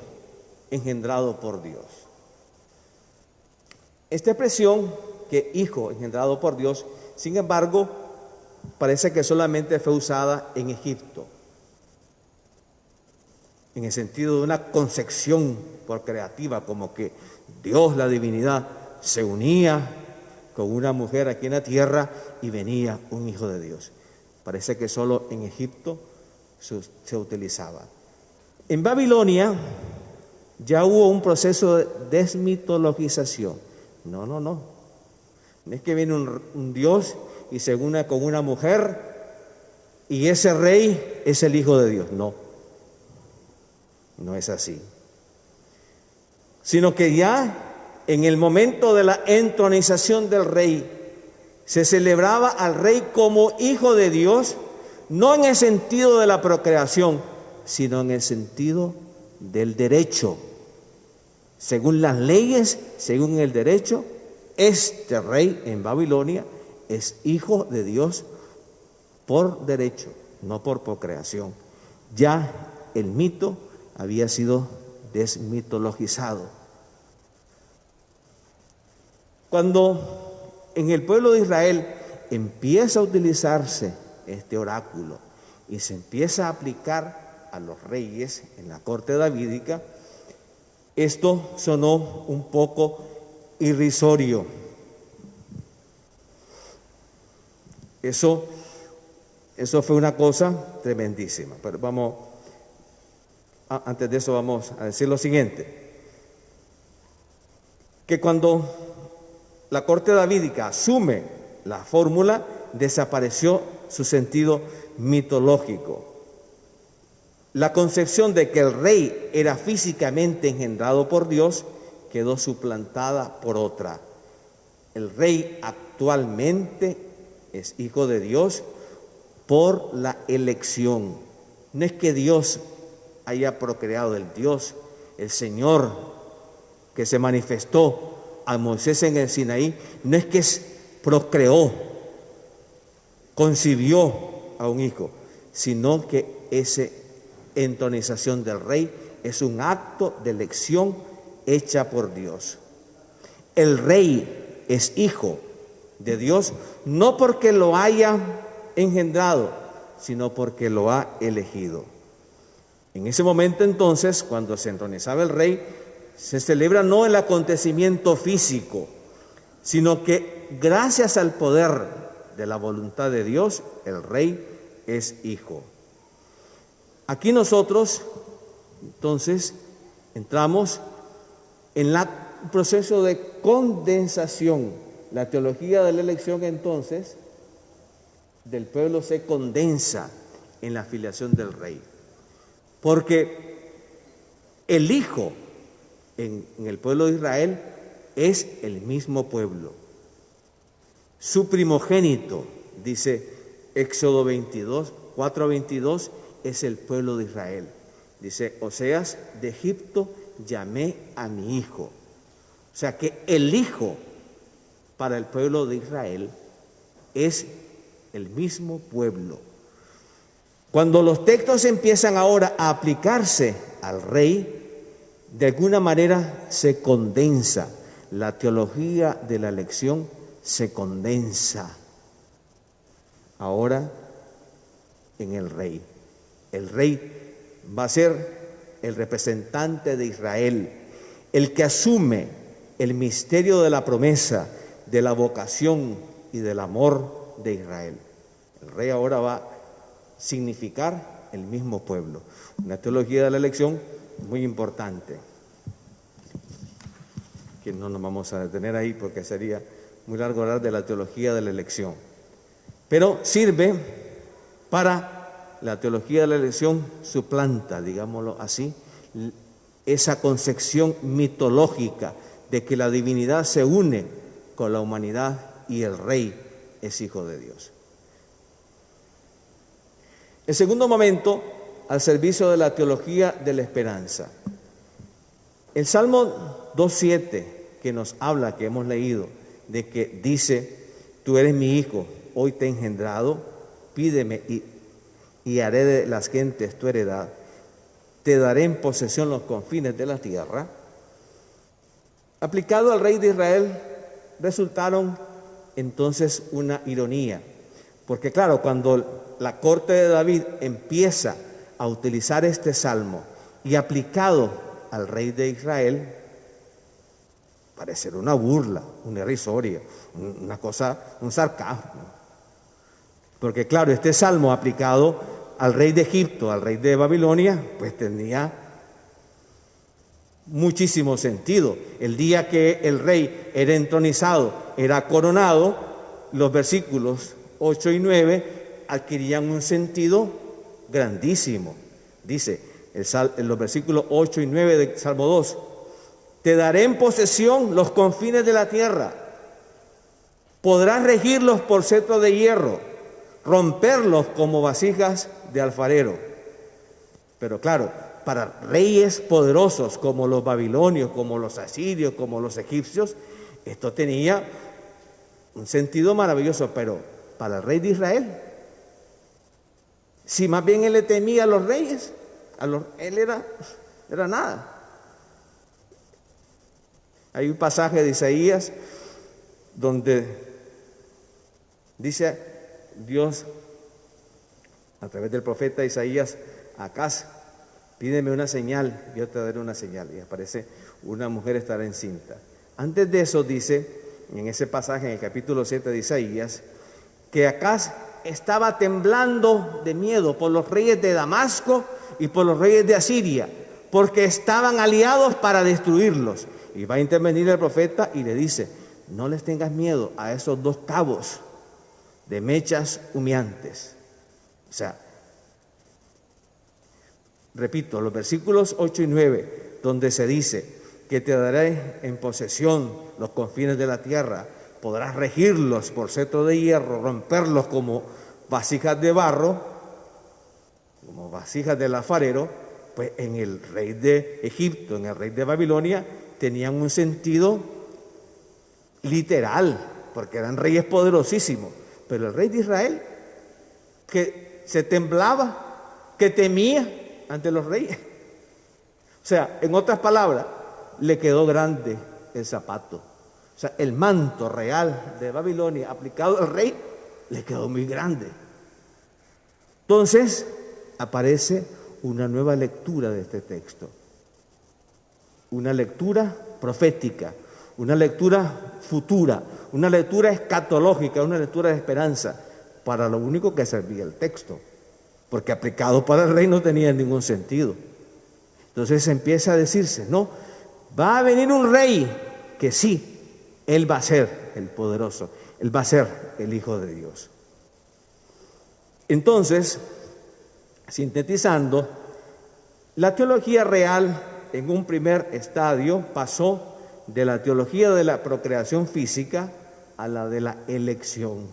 engendrado por Dios. Esta expresión, que hijo engendrado por Dios, sin embargo, parece que solamente fue usada en Egipto, en el sentido de una concepción procreativa, como que Dios, la divinidad, se unía con una mujer aquí en la tierra y venía un hijo de Dios. Parece que solo en Egipto se utilizaba. En Babilonia, Ya hubo un proceso de desmitologización. No. No es que viene un Dios y se une con una mujer y ese rey es el Hijo de Dios. No es así. Sino que ya en el momento de la entronización del rey, se celebraba al rey como Hijo de Dios, no en el sentido de la procreación, sino en el sentido del derecho. Según las leyes, según el derecho, este rey en Babilonia es hijo de Dios por derecho, no por procreación. Ya el mito había sido desmitologizado. Cuando en el pueblo de Israel empieza a utilizarse este oráculo y se empieza a aplicar a los reyes en la corte davídica, esto sonó un poco irrisorio. Eso fue una cosa tremendísima. Pero antes de eso vamos a decir lo siguiente, que cuando la corte davídica asume la fórmula, desapareció su sentido mitológico. La concepción de que el rey era físicamente engendrado por Dios quedó suplantada por otra. El rey actualmente es hijo de Dios por la elección. No es que Dios haya procreado, el Dios, el Señor que se manifestó a Moisés en el Sinaí, no es que procreó, concibió a un hijo, sino que esa entronización del rey es un acto de elección hecha por Dios. El rey es hijo de Dios no porque lo haya engendrado, sino porque lo ha elegido. En ese momento entonces, cuando se entronizaba el rey, se celebra no el acontecimiento físico, sino que gracias al poder de la voluntad de Dios, el rey es hijo. Aquí nosotros, entonces, entramos en el proceso de condensación. La teología de la elección, entonces, del pueblo se condensa en la filiación del rey. Porque el hijo en el pueblo de Israel es el mismo pueblo. Su primogénito, dice Éxodo 4:22, es el pueblo de Israel. Dice Oseas, de Egipto llamé a mi hijo. O sea que el hijo para el pueblo de Israel es el mismo pueblo. Cuando los textos empiezan ahora a aplicarse al rey, de alguna manera se condensa. La teología de la elección se condensa ahora en el rey. El rey va a ser el representante de Israel, el que asume el misterio de la promesa, de la vocación y del amor de Israel. El rey ahora va a significar el mismo pueblo. Una teología de la elección muy importante, que no nos vamos a detener ahí porque sería muy largo hablar de la teología de la elección. Pero sirve para la teología de la elección, suplanta, digámoslo así, esa concepción mitológica de que la divinidad se une con la humanidad y el rey es hijo de Dios. El segundo momento, al servicio de la teología de la esperanza. El Salmo 2:7, que nos habla, que hemos leído, de que dice, tú eres mi hijo, hoy te he engendrado, pídeme y haré de las gentes tu heredad, te daré en posesión los confines de la tierra. Aplicado al rey de Israel, resultaron entonces una ironía, porque claro, cuando la corte de David empieza a utilizar este salmo y aplicado al rey de Israel, parece una burla, una irrisoria, una cosa, un sarcasmo. Porque claro, este salmo aplicado al rey de Egipto, al rey de Babilonia, pues tenía muchísimo sentido. El día que el rey era entronizado, era coronado, los versículos 8 y 9 adquirían un sentido grandísimo. Dice en los versículos 8 y 9 de Salmo 2, te daré en posesión los confines de la tierra, podrás regirlos por cetro de hierro, romperlos como vasijas de alfarero. Pero claro, para reyes poderosos como los babilonios, como los asirios, como los egipcios, esto tenía un sentido maravilloso, pero para el rey de Israel, si más bien él le temía a los reyes, él era nada. Hay un pasaje de Isaías donde dice Dios a través del profeta Isaías a Acaz, pídeme una señal, yo te daré una señal. Y aparece una mujer estará encinta. Antes de eso dice, en ese pasaje, en el capítulo 7 de Isaías, que Acaz estaba temblando de miedo por los reyes de Damasco y por los reyes de Asiria, porque estaban aliados para destruirlos. Y va a intervenir el profeta y le dice, no les tengas miedo a esos dos cabos de mechas humeantes. O sea, repito, los versículos 8 y 9, donde se dice que te daré en posesión los confines de la tierra, podrás regirlos por cetro de hierro, romperlos como vasijas de barro, como vasijas del alfarero, pues en el rey de Egipto, en el rey de Babilonia, tenían un sentido literal, porque eran reyes poderosísimos. Pero el rey de Israel, que se temblaba, que temía ante los reyes. O sea, en otras palabras, le quedó grande el zapato. O sea, el manto real de Babilonia aplicado al rey le quedó muy grande. Entonces, aparece una nueva lectura de este texto. Una lectura profética, una lectura futura, una lectura escatológica, una lectura de esperanza, para lo único que servía el texto, porque aplicado para el rey no tenía ningún sentido. Entonces empieza a decirse, no, va a venir un rey que sí, él va a ser el poderoso, él va a ser el Hijo de Dios. Entonces, sintetizando, la teología real en un primer estadio pasó de la teología de la procreación física a la de la elección.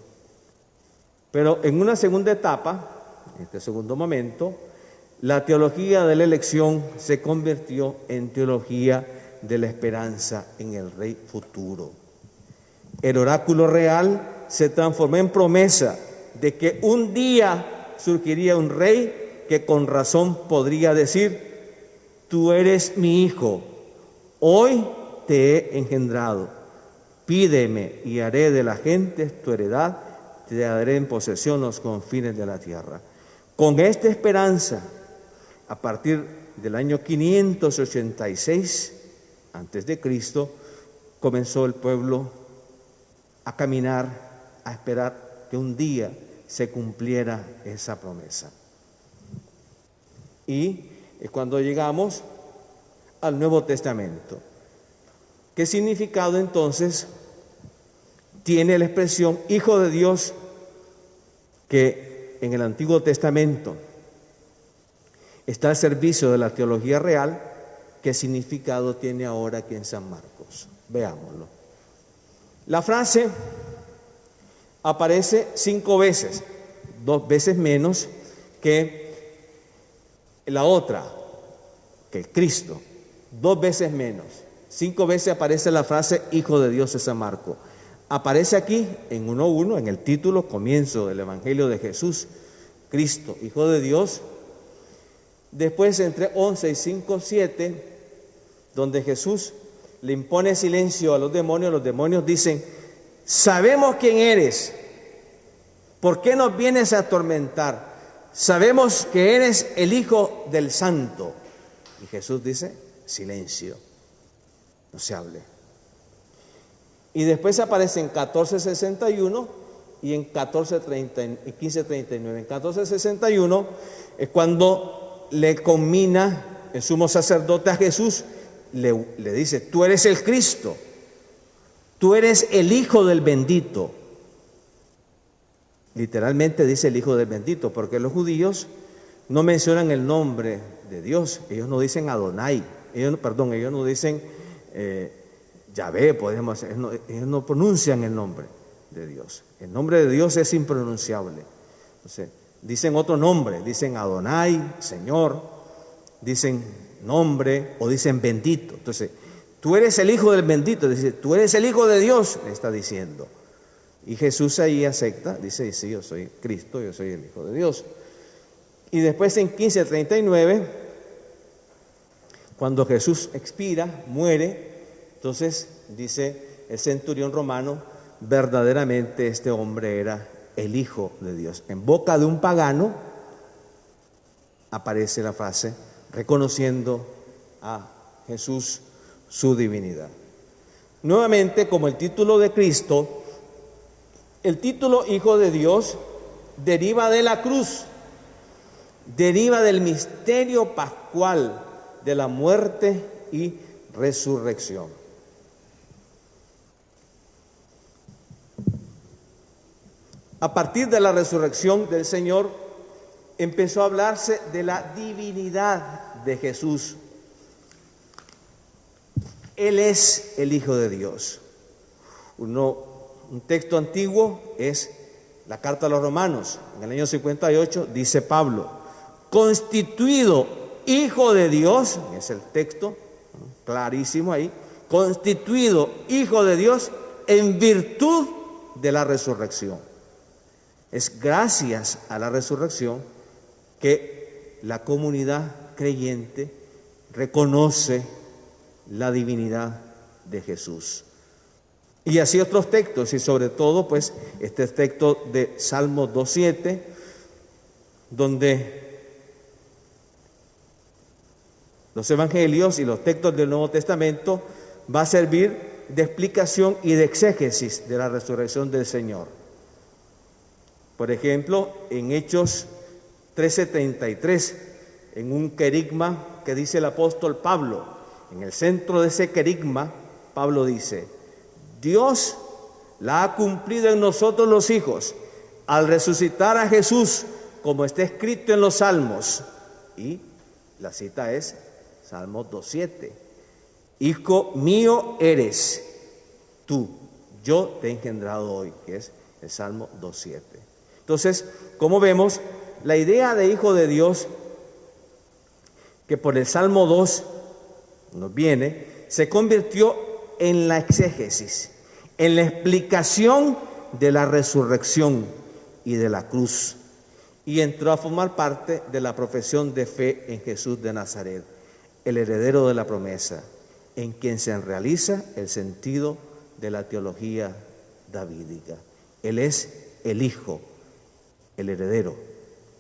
Pero en una segunda etapa, en este segundo momento, la teología de la elección se convirtió en teología de la esperanza en el Rey futuro. El oráculo real se transformó en promesa de que un día surgiría un rey que con razón podría decir, tú eres mi hijo, hoy te he engendrado, pídeme y haré de las gentes tu heredad, te daré en posesión los confines de la tierra. Con esta esperanza, a partir del año 586 antes de Cristo, comenzó el pueblo a caminar, a esperar que un día se cumpliera esa promesa. Y es cuando llegamos al Nuevo Testamento. ¿Qué significado entonces tiene la expresión Hijo de Dios que en el Antiguo Testamento está al servicio de la teología real? ¿Qué significado tiene ahora aquí en San Marcos? Veámoslo. La frase aparece 5 veces, 2 veces menos que la otra, que Cristo, 2 veces menos. 5 veces aparece la frase Hijo de Dios en San Marcos. Aparece aquí en 1:1, en el título, comienzo del Evangelio de Jesús, Cristo, Hijo de Dios. Después entre 11 y 5:7, donde Jesús le impone silencio a los demonios dicen, sabemos quién eres, ¿por qué nos vienes a atormentar? Sabemos que eres el Hijo del Santo. Y Jesús dice, silencio, no se hable. Y después aparece en 14:61 y en 15:39. En 14:61 es cuando le conmina el sumo sacerdote a Jesús le dice, tú eres el Cristo, tú eres el Hijo del bendito. Literalmente dice el Hijo del bendito, porque los judíos no mencionan el nombre de Dios. Ellos no dicen Adonai, ellos no dicen Yahvé, ellos no pronuncian el nombre de Dios. El nombre de Dios es impronunciable. Entonces, dicen otro nombre, dicen Adonai, Señor, dicen nombre o dicen bendito. Entonces, tú eres el Hijo del bendito, dice, tú eres el Hijo de Dios, le está diciendo. Y Jesús ahí acepta, dice, sí, yo soy Cristo, yo soy el Hijo de Dios. Y después en 15:39, cuando Jesús expira, muere, entonces dice el centurión romano, verdaderamente este hombre era el Hijo de Dios. En boca de un pagano aparece la frase, reconociendo a Jesús su divinidad. Nuevamente, como el título de Cristo, el título Hijo de Dios deriva de la cruz, deriva del misterio pascual de la muerte y resurrección. A partir de la resurrección del Señor, empezó a hablarse de la divinidad de Jesús. Él es el Hijo de Dios. Un texto antiguo es la carta a los Romanos. En el año 58 dice Pablo, constituido Hijo de Dios, es el texto clarísimo ahí, constituido Hijo de Dios en virtud de la resurrección. Es gracias a la resurrección que la comunidad creyente reconoce la divinidad de Jesús. Y así otros textos, y sobre todo pues este texto de Salmo 2:7, donde los evangelios y los textos del Nuevo Testamento va a servir de explicación y de exégesis de la resurrección del Señor. Por ejemplo, en Hechos 13:33, en un querigma que dice el apóstol Pablo, en el centro de ese querigma, Pablo dice, Dios la ha cumplido en nosotros los hijos, al resucitar a Jesús, como está escrito en los Salmos. Y la cita es Salmo 2:7. Hijo mío eres tú, yo te he engendrado hoy, que es el Salmo 2:7. Entonces, como vemos, la idea de Hijo de Dios, que por el Salmo 2 nos viene, se convirtió en la exégesis, en la explicación de la resurrección y de la cruz, y entró a formar parte de la profesión de fe en Jesús de Nazaret, el heredero de la promesa, en quien se realiza el sentido de la teología davídica. Él es el Hijo, el heredero,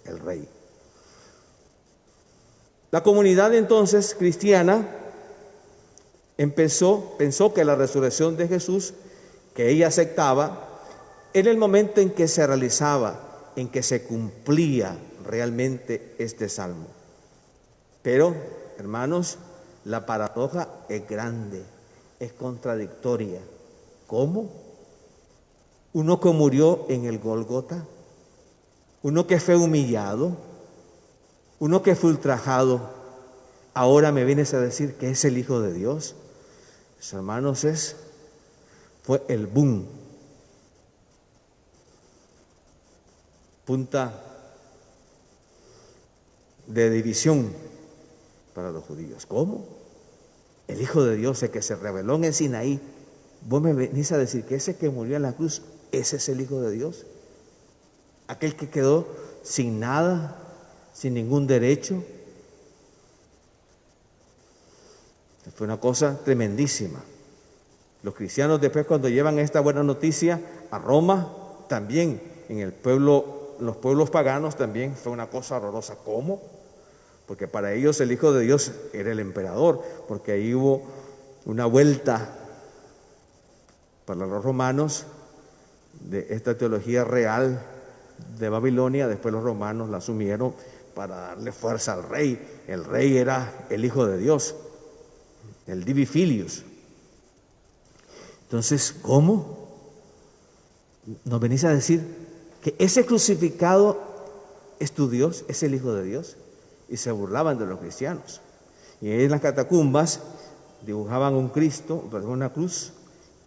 el Rey. La comunidad entonces cristiana pensó que la resurrección de Jesús, que ella aceptaba, era el momento en que se realizaba, en que se cumplía realmente este salmo. Pero, hermanos, la paradoja es grande, es contradictoria. ¿Cómo? Uno que murió en el Gólgota, uno que fue humillado, uno que fue ultrajado, ahora me vienes a decir que es el Hijo de Dios. Pues, hermanos, fue el boom, punta de división para los judíos. ¿Cómo? El Hijo de Dios, el que se reveló en el Sinaí, vos me venís a decir que ese que murió en la cruz, ese es el Hijo de Dios. Aquel que quedó sin nada, sin ningún derecho. Fue una cosa tremendísima. Los cristianos después, cuando llevan esta buena noticia a Roma, también en el pueblo, los pueblos paganos también fue una cosa horrorosa. ¿Cómo? Porque para ellos el Hijo de Dios era el emperador, porque ahí hubo una vuelta para los romanos de esta teología real de Babilonia. Después los romanos la asumieron para darle fuerza al rey. El rey era el Hijo de Dios. el Divi Filius. Entonces, ¿cómo nos venís a decir que ese crucificado es tu Dios, es el Hijo de Dios? Y se burlaban de los cristianos. Y ahí en las catacumbas dibujaban un Cristo, una cruz,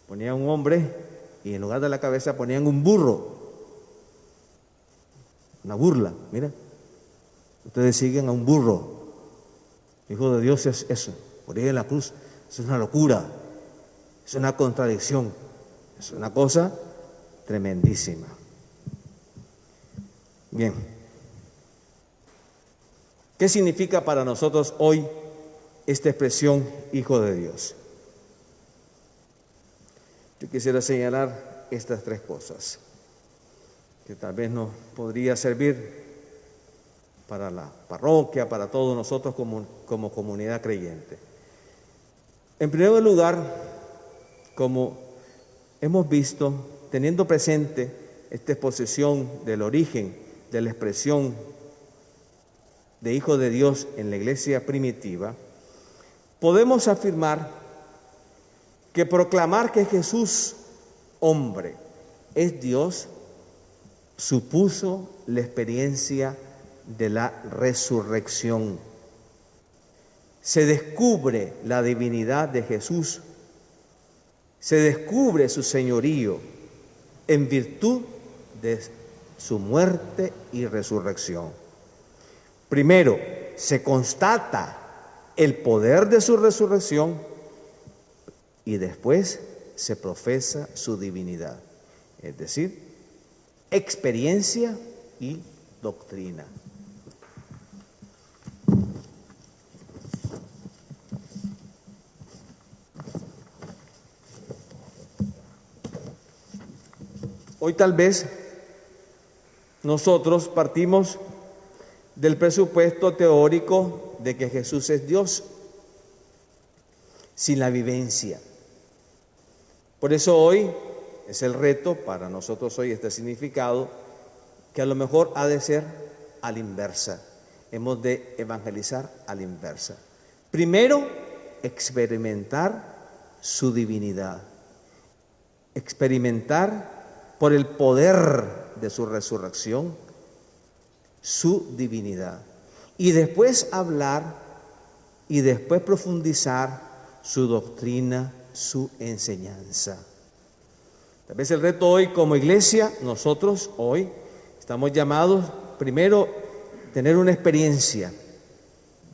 ponían un hombre y en lugar de la cabeza ponían un burro. Una burla, mira. Ustedes siguen a un burro. Hijo de Dios es eso, por ahí en la cruz. Es una locura, es una contradicción, es una cosa tremendísima. Bien. ¿Qué significa para nosotros hoy esta expresión Hijo de Dios? Yo quisiera señalar estas tres cosas que tal vez nos podría servir para la parroquia, para todos nosotros como comunidad creyente. En primer lugar, como hemos visto, teniendo presente esta exposición del origen de la expresión de Hijo de Dios en la iglesia primitiva, podemos afirmar que proclamar que Jesús, hombre, es Dios, supuso la experiencia de la resurrección. Se descubre la divinidad de Jesús, se descubre su señorío en virtud de su muerte y resurrección. Primero, se constata el poder de su resurrección y después se profesa su divinidad, es decir, experiencia y doctrina. Hoy tal vez nosotros partimos del presupuesto teórico de que Jesús es Dios, sin la vivencia. Por eso hoy es el reto para nosotros hoy este significado, que a lo mejor ha de ser a la inversa. Hemos de evangelizar a la inversa. Primero, experimentar su divinidad. Experimentar por el poder de su resurrección, su divinidad. Y después hablar y después profundizar su doctrina, su enseñanza. Tal vez el reto hoy como iglesia, nosotros hoy estamos llamados primero a tener una experiencia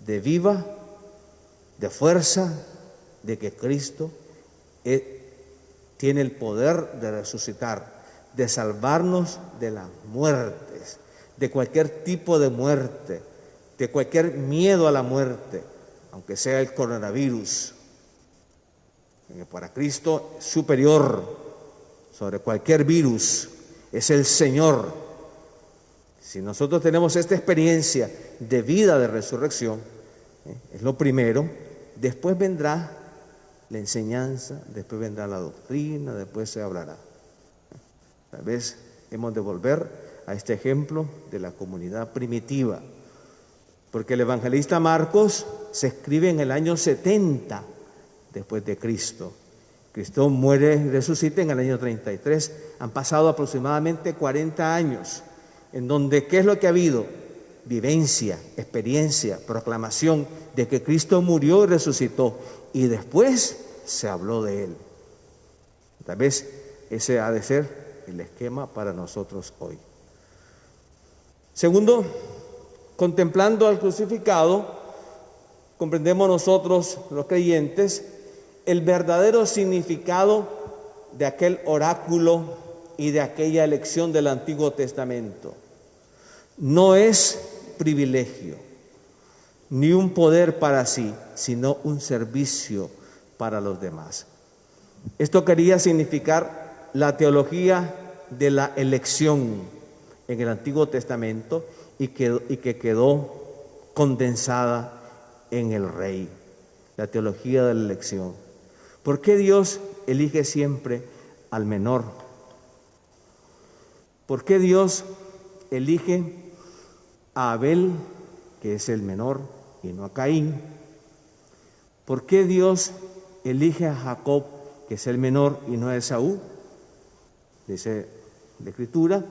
de viva, de fuerza, de que Cristo tiene el poder de resucitar, de salvarnos de las muertes, de cualquier tipo de muerte, de cualquier miedo a la muerte, aunque sea el coronavirus. Para Cristo es superior sobre cualquier virus, es el Señor. Si nosotros tenemos esta experiencia de vida de resurrección, es lo primero, después vendrá la enseñanza, después vendrá la doctrina, después se hablará. Tal vez hemos de volver a este ejemplo de la comunidad primitiva, porque el evangelista Marcos se escribe en el año 70 después de Cristo. Cristo muere y resucita en el año 33. Han pasado aproximadamente 40 años, en donde, ¿qué es lo que ha habido? Vivencia, experiencia, proclamación de que Cristo murió y resucitó, y después se habló de Él. Tal vez ese ha de ser el esquema para nosotros hoy. Segundo, contemplando al crucificado, comprendemos nosotros, los creyentes, el verdadero significado de aquel oráculo y de aquella elección del Antiguo Testamento. No es privilegio, ni un poder para sí, sino un servicio para los demás. Esto quería significar la teología de la elección en el Antiguo Testamento y que quedó condensada en el Rey, la teología de la elección. ¿Por qué Dios elige siempre al menor? ¿Por qué Dios elige a Abel, que es el menor, y no a Caín? ¿Por qué Dios elige a Jacob, que es el menor, y no a Esaú? Dice la Escritura,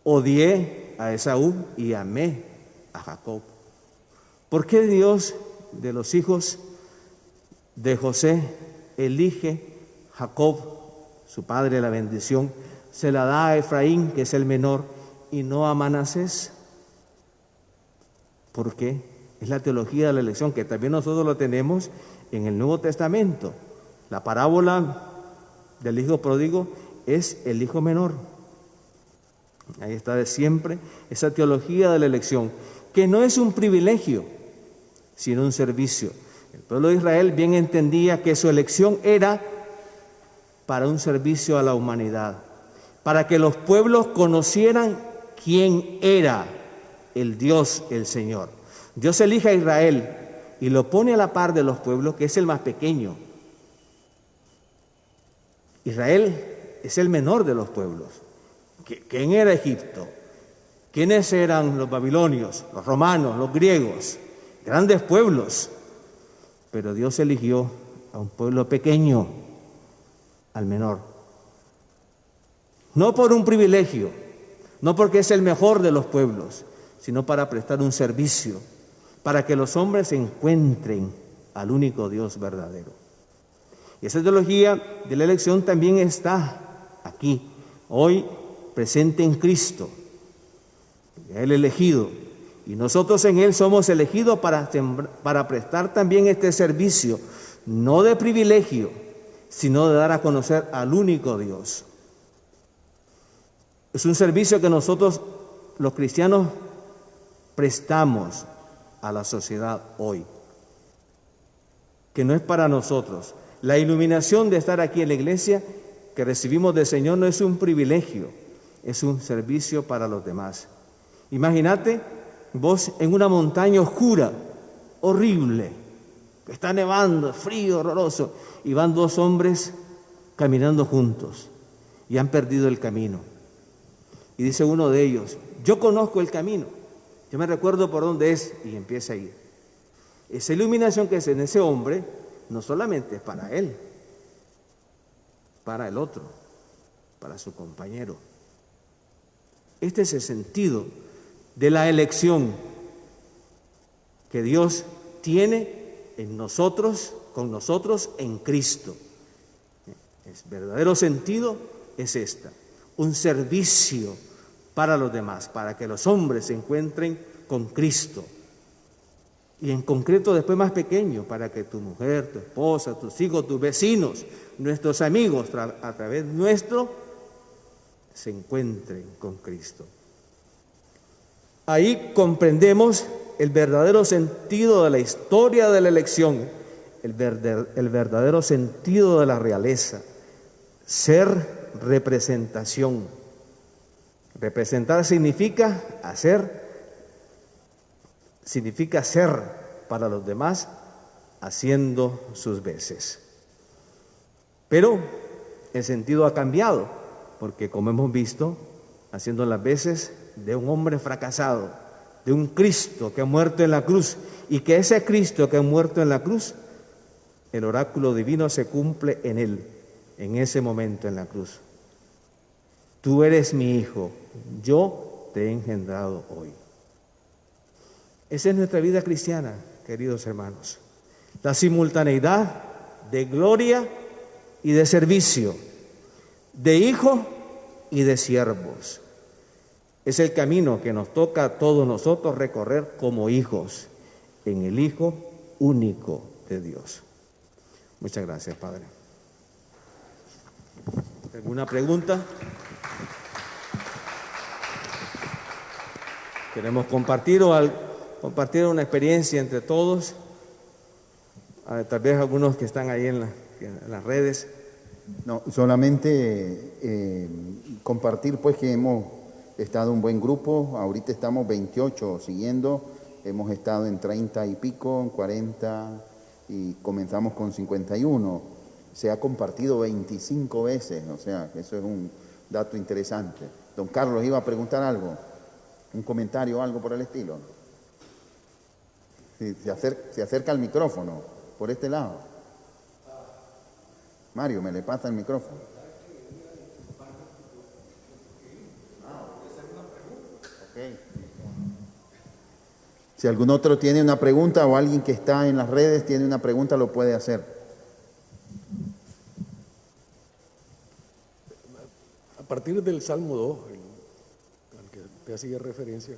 odié a Esaú y amé a Jacob. ¿Por qué Dios de los hijos de José elige Jacob, su padre, la bendición, se la da a Efraín, que es el menor, y no a Manasés? ¿Por qué? Es la teología de la elección, que también nosotros lo tenemos en el Nuevo Testamento. La parábola del hijo pródigo es el hijo menor. Ahí está de siempre esa teología de la elección, que no es un privilegio, sino un servicio. El pueblo de Israel bien entendía que su elección era para un servicio a la humanidad, para que los pueblos conocieran quién era el Dios, el Señor. Dios elige a Israel y lo pone a la par de los pueblos, que es el más pequeño. Israel es el menor de los pueblos. ¿Quién era Egipto? ¿Quiénes eran los babilonios, los romanos, los griegos? Grandes pueblos. Pero Dios eligió a un pueblo pequeño, al menor. No por un privilegio, no porque es el mejor de los pueblos, sino para prestar un servicio, para que los hombres encuentren al único Dios verdadero. Y esa teología de la elección también está aquí, hoy presente en Cristo, el elegido. Y nosotros en Él somos elegidos para prestar también este servicio, no de privilegio, sino de dar a conocer al único Dios. Es un servicio que nosotros, los cristianos, prestamos a la sociedad hoy, que no es para nosotros. La iluminación de estar aquí en la iglesia que recibimos del Señor no es un privilegio, es un servicio para los demás. Imagínate vos en una montaña oscura, horrible, que está nevando, frío, horroroso, y van dos hombres caminando juntos y han perdido el camino. Y dice uno de ellos, yo conozco el camino, yo me recuerdo por dónde es, y empieza a ir. Esa iluminación que es en ese hombre no solamente es para él, para el otro, para su compañero. Este es el sentido de la elección que Dios tiene en nosotros, con nosotros en Cristo. El verdadero sentido es un servicio para los demás, para que los hombres se encuentren con Cristo. Y en concreto después más pequeño, para que tu mujer, tu esposa, tus hijos, tus vecinos, nuestros amigos, a través nuestro, se encuentren con Cristo. Ahí comprendemos el verdadero sentido de la historia de la elección, el verdadero sentido de la realeza, ser representación. Representar significa ser para los demás haciendo sus veces. Pero el sentido ha cambiado, porque como hemos visto, haciendo las veces de un hombre fracasado, de un Cristo que ha muerto en la cruz, y que ese Cristo que ha muerto en la cruz, el oráculo divino se cumple en él, en ese momento en la cruz. Tú eres mi hijo, yo te he engendrado hoy. Esa es nuestra vida cristiana, queridos hermanos. La simultaneidad de gloria y de servicio, de hijo y de siervos. Es el camino que nos toca a todos nosotros recorrer como hijos en el Hijo único de Dios. Muchas gracias, Padre. ¿Alguna pregunta? ¿Queremos compartir una experiencia entre todos? Tal vez algunos que están ahí en las redes. No, solamente compartir pues que hemos estado un buen grupo, ahorita estamos 28 siguiendo, hemos estado en 30 y pico, en 40 y comenzamos con 51. Se ha compartido 25 veces, o sea, que eso es un dato interesante. Don Carlos, ¿iba a preguntar algo? ¿Un comentario o algo por el estilo? Sí, se acerca al micrófono. por este lado. Mario, me le pasa el micrófono. Ok. Si algún otro tiene una pregunta o alguien que está en las redes tiene una pregunta, lo puede hacer. A partir del Salmo 2, al que te hacía referencia,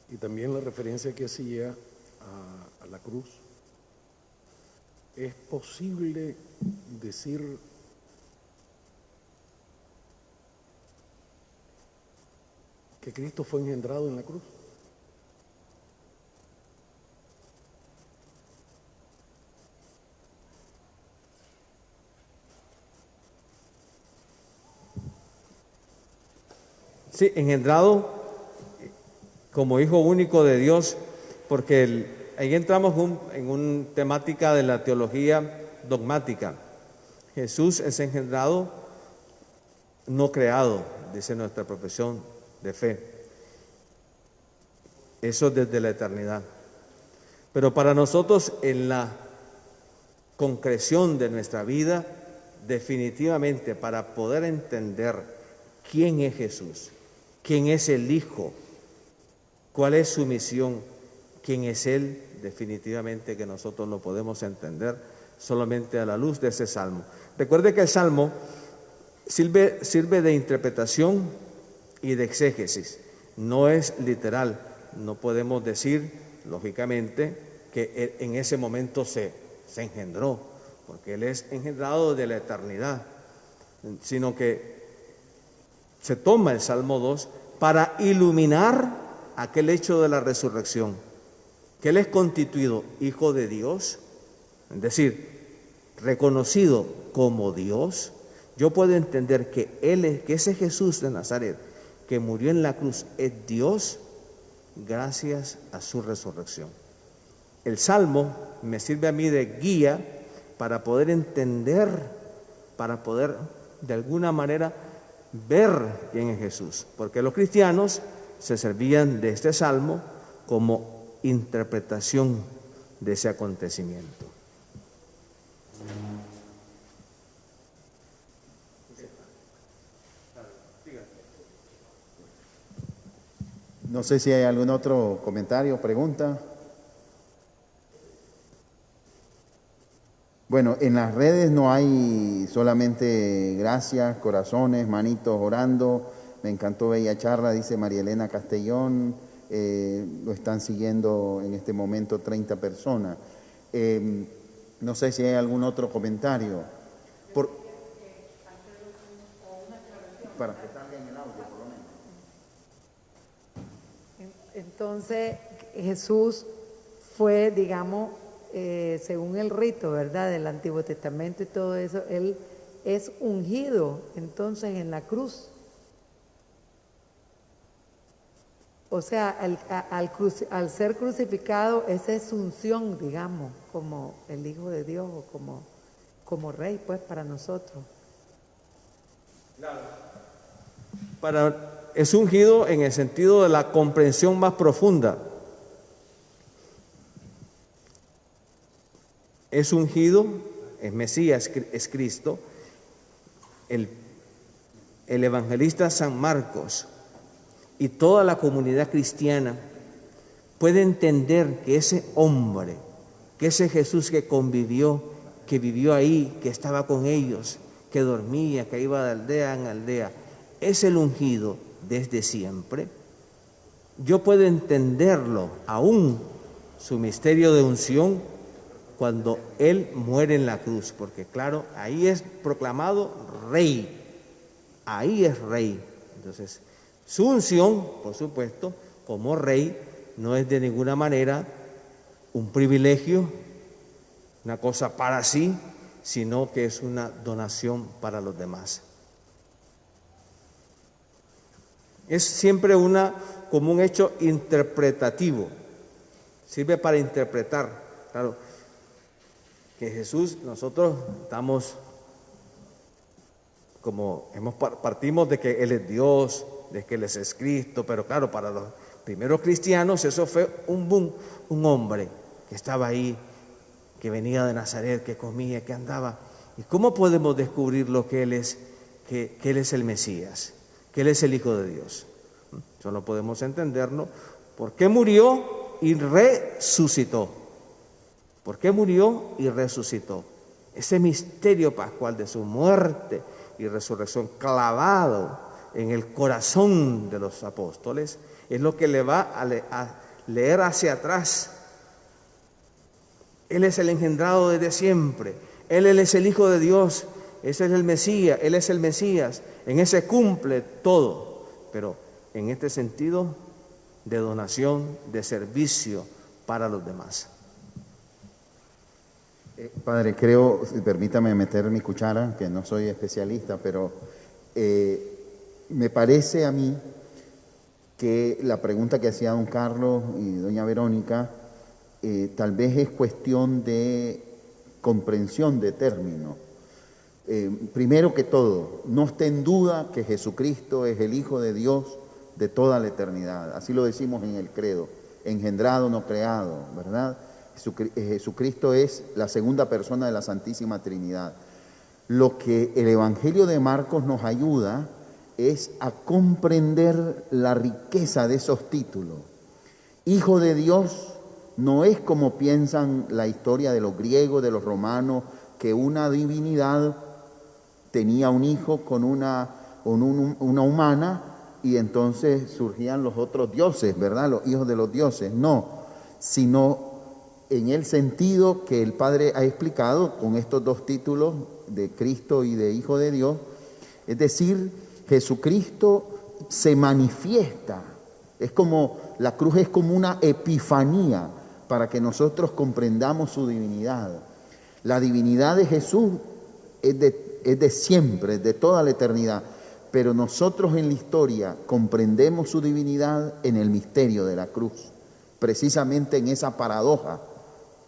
y también la referencia que hacía a la cruz, ¿es posible decir que Cristo fue engendrado en la cruz? Sí, engendrado como hijo único de Dios, porque ahí entramos en una temática de la teología dogmática. Jesús es engendrado, no creado, dice nuestra profesión de fe. Eso desde la eternidad. Pero para nosotros en la concreción de nuestra vida, definitivamente para poder entender quién es Jesús, quién es el Hijo, cuál es su misión, quién es Él, definitivamente que nosotros lo podemos entender solamente a la luz de ese salmo. Recuerde que el salmo sirve de interpretación y de exégesis, no es literal. No podemos decir, lógicamente, que en ese momento se engendró, porque Él es engendrado de la eternidad, sino que se toma el Salmo 2 para iluminar aquel hecho de la resurrección, que Él es constituido Hijo de Dios, es decir, reconocido como Dios. Yo puedo entender que que ese Jesús de Nazaret que murió en la cruz es Dios gracias a su resurrección. El Salmo me sirve a mí de guía para poder entender, para poder de alguna manera ver quién es Jesús, porque los cristianos se servían de este Salmo como interpretación de ese acontecimiento. No sé si hay algún otro comentario o pregunta. Bueno, en las redes no hay solamente gracias, corazones, manitos orando. Me encantó bella charla, dice María Elena Castellón. Lo están siguiendo en este momento 30 personas. No sé si hay algún otro comentario. Para que salga en el audio, por lo menos. Entonces, Jesús fue, digamos, según el rito, ¿verdad?, del Antiguo Testamento y todo eso, Él es ungido, entonces, en la cruz. O sea, al ser crucificado, esa es su unción, digamos, como el Hijo de Dios o como Rey, pues, para nosotros. Es ungido en el sentido de la comprensión más profunda. Es ungido, es Mesías, es Cristo. El evangelista San Marcos y toda la comunidad cristiana puede entender que ese hombre, que ese Jesús que convivió, que vivió ahí, que estaba con ellos, que dormía, que iba de aldea en aldea, es el ungido desde siempre. Yo puedo entenderlo, aún su misterio de unción, cuando Él muere en la cruz, porque claro, ahí es proclamado Rey, ahí es Rey. Entonces, su unción, por supuesto, como Rey, no es de ninguna manera un privilegio, una cosa para sí, sino que es una donación para los demás. Es siempre como un hecho interpretativo, sirve para interpretar. Claro, que Jesús, nosotros estamos partimos de que Él es Dios, de que Él es Cristo, pero claro, primeros cristianos eso fue un boom, un hombre que estaba ahí, que venía de Nazaret, que comía, que andaba. ¿Y cómo podemos descubrir lo que Él es, que Él es el Mesías, que Él es el Hijo de Dios? Solo podemos entenderlo porque murió y resucitó. ¿Por qué murió y resucitó? Ese misterio pascual de su muerte y resurrección clavado en el corazón de los apóstoles es lo que le va a leer hacia atrás. Él es el engendrado desde siempre. Él es el Hijo de Dios. Ese es el Mesías. Él es el Mesías. En ese cumple todo. Pero en este sentido de donación, de servicio para los demás. Padre, creo, permítame meter mi cuchara, que no soy especialista, pero me parece a mí que la pregunta que hacía don Carlos y doña Verónica tal vez es cuestión de comprensión de términos. Primero que todo, no esté en duda que Jesucristo es el Hijo de Dios de toda la eternidad. Así lo decimos en el credo, engendrado, no creado, ¿verdad? Jesucristo es la segunda persona de la Santísima Trinidad. Lo que el Evangelio de Marcos nos ayuda es a comprender la riqueza de esos títulos. Hijo de Dios no es como piensan la historia de los griegos, de los romanos, que una divinidad tenía un hijo con una humana y entonces surgían los otros dioses, ¿verdad? Los hijos de los dioses. No, sino en el sentido que el Padre ha explicado con estos dos títulos de Cristo y de Hijo de Dios. Es decir, Jesucristo se manifiesta. Es como, la cruz es como una epifanía para que nosotros comprendamos su divinidad. La divinidad de Jesús es de siempre, es de toda la eternidad. Pero nosotros en la historia comprendemos su divinidad en el misterio de la cruz, precisamente en esa paradoja,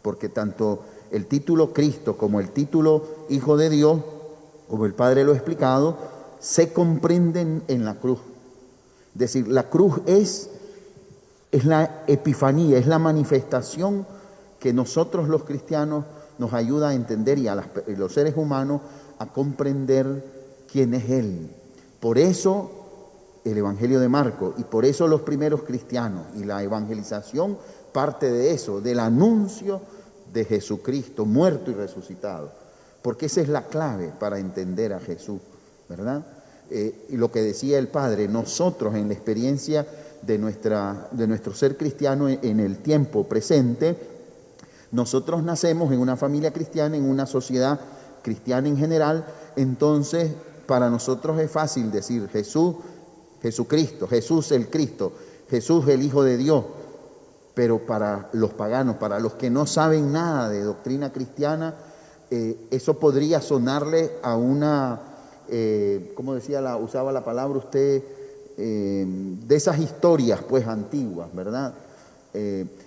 porque tanto el título Cristo como el título Hijo de Dios, como el Padre lo ha explicado, se comprenden en la cruz. Es decir, la cruz es la epifanía, es la manifestación que nosotros los cristianos nos ayuda a entender y a los seres humanos a comprender quién es Él. Por eso el Evangelio de Marcos y por eso los primeros cristianos y la evangelización parte de eso, del anuncio de Jesucristo muerto y resucitado, porque esa es la clave para entender a Jesús, ¿verdad? Y lo que decía el Padre, nosotros en la experiencia de nuestro ser cristiano en el tiempo presente, nosotros nacemos en una familia cristiana, en una sociedad cristiana en general, entonces para nosotros es fácil decir Jesús, Jesucristo, Jesús el Cristo, Jesús el Hijo de Dios, pero para los paganos, para los que no saben nada de doctrina cristiana, eso podría sonarle a una, ¿cómo decía, usaba la palabra usted? De esas historias pues antiguas, ¿verdad?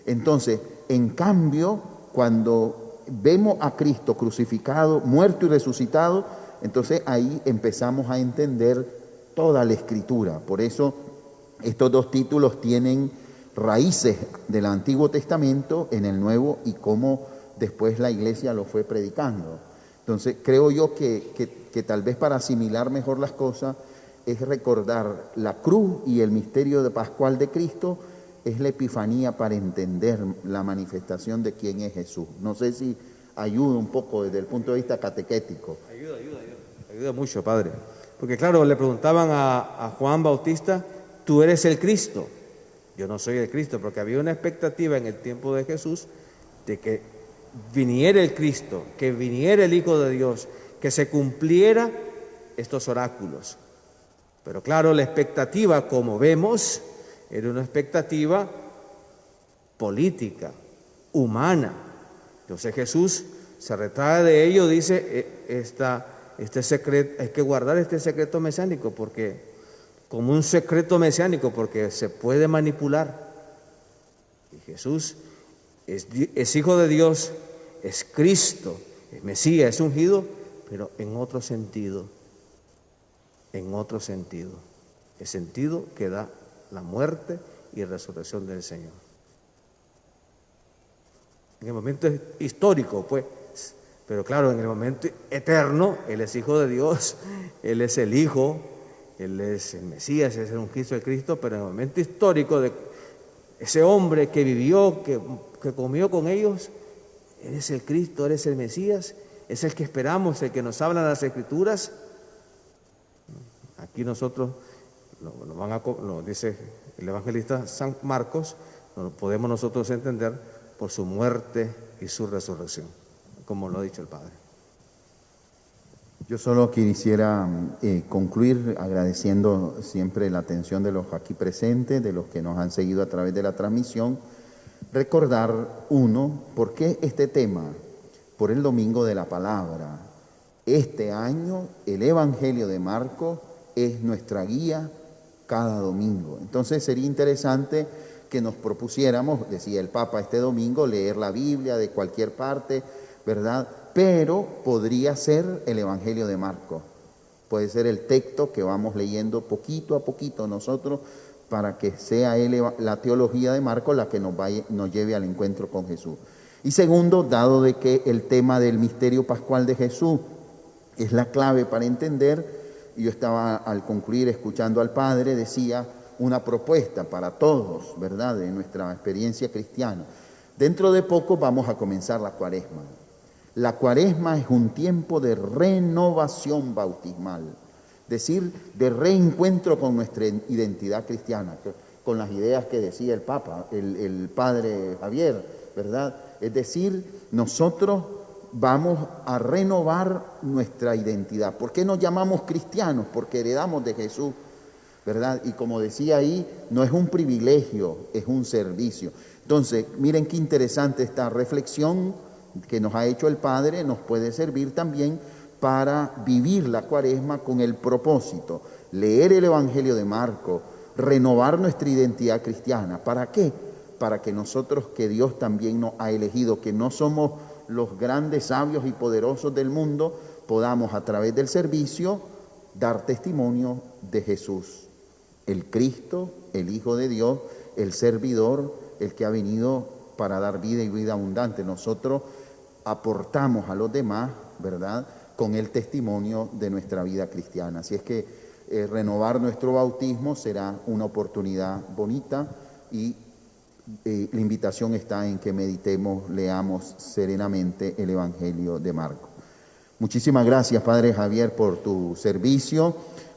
Entonces, en cambio, cuando vemos a Cristo crucificado, muerto y resucitado, entonces ahí empezamos a entender toda la Escritura. Por eso estos dos títulos tienen raíces del Antiguo Testamento en el Nuevo y cómo después la Iglesia lo fue predicando. Entonces creo yo que tal vez para asimilar mejor las cosas es recordar la cruz y el misterio de pascual de Cristo es la epifanía para entender la manifestación de quién es Jesús. No sé si ayuda un poco desde el punto de vista catequético. Ayuda mucho, Padre. Porque claro, le preguntaban a Juan Bautista, ¿tú eres el Cristo? Yo no soy el Cristo, porque había una expectativa en el tiempo de Jesús de que viniera el Cristo, que viniera el Hijo de Dios, que se cumpliera estos oráculos. Pero claro, la expectativa, como vemos, era una expectativa política, humana. Entonces Jesús se retrae de ello, dice, este secreto, hay que guardar este secreto mesiánico, porque como un secreto mesiánico, porque se puede manipular. Y Jesús es Hijo de Dios, es Cristo, es Mesías, es ungido, pero en otro sentido, el sentido que da la muerte y resurrección del Señor. En el momento histórico, pues, pero claro, en el momento eterno, Él es Hijo de Dios, Él es el Hijo, Él es el Mesías, es el ungido de Cristo, pero en el momento histórico de ese hombre que vivió, que comió con ellos, Él es el Cristo, Él es el Mesías, es el que esperamos, el que nos habla en las Escrituras. Aquí nosotros, lo dice el evangelista San Marcos, lo podemos nosotros entender por su muerte y su resurrección, como lo ha dicho el Padre. Yo solo quisiera concluir agradeciendo siempre la atención de los aquí presentes, de los que nos han seguido a través de la transmisión. Recordar, uno, ¿por qué este tema? Por el Domingo de la Palabra. Este año el Evangelio de Marcos es nuestra guía cada domingo. Entonces sería interesante que nos propusiéramos, decía el Papa este domingo, leer la Biblia de cualquier parte, ¿verdad? Pero podría ser el Evangelio de Marcos. Puede ser el texto que vamos leyendo poquito a poquito nosotros para que sea la teología de Marcos la que nos lleve al encuentro con Jesús. Y segundo, dado de que el tema del misterio pascual de Jesús es la clave para entender, yo estaba al concluir escuchando al Padre, decía una propuesta para todos, ¿verdad?, de nuestra experiencia cristiana. Dentro de poco vamos a comenzar la Cuaresma. La Cuaresma es un tiempo de renovación bautismal, es decir, de reencuentro con nuestra identidad cristiana, con las ideas que decía el Papa, el Padre Javier, ¿verdad? Es decir, nosotros vamos a renovar nuestra identidad. ¿Por qué nos llamamos cristianos? Porque heredamos de Jesús, ¿verdad? Y como decía ahí, no es un privilegio, es un servicio. Entonces, miren qué interesante esta reflexión que nos ha hecho el Padre, nos puede servir también para vivir la Cuaresma con el propósito, leer el Evangelio de Marcos, renovar nuestra identidad cristiana. ¿Para qué? Para que nosotros, que Dios también nos ha elegido, que no somos los grandes sabios y poderosos del mundo, podamos a través del servicio dar testimonio de Jesús, el Cristo, el Hijo de Dios, el servidor, el que ha venido para dar vida y vida abundante. Nosotros aportamos a los demás, ¿verdad?, con el testimonio de nuestra vida cristiana. Así es que renovar nuestro bautismo será una oportunidad bonita y la invitación está en que meditemos, leamos serenamente el Evangelio de Marcos. Muchísimas gracias, Padre Javier, por tu servicio,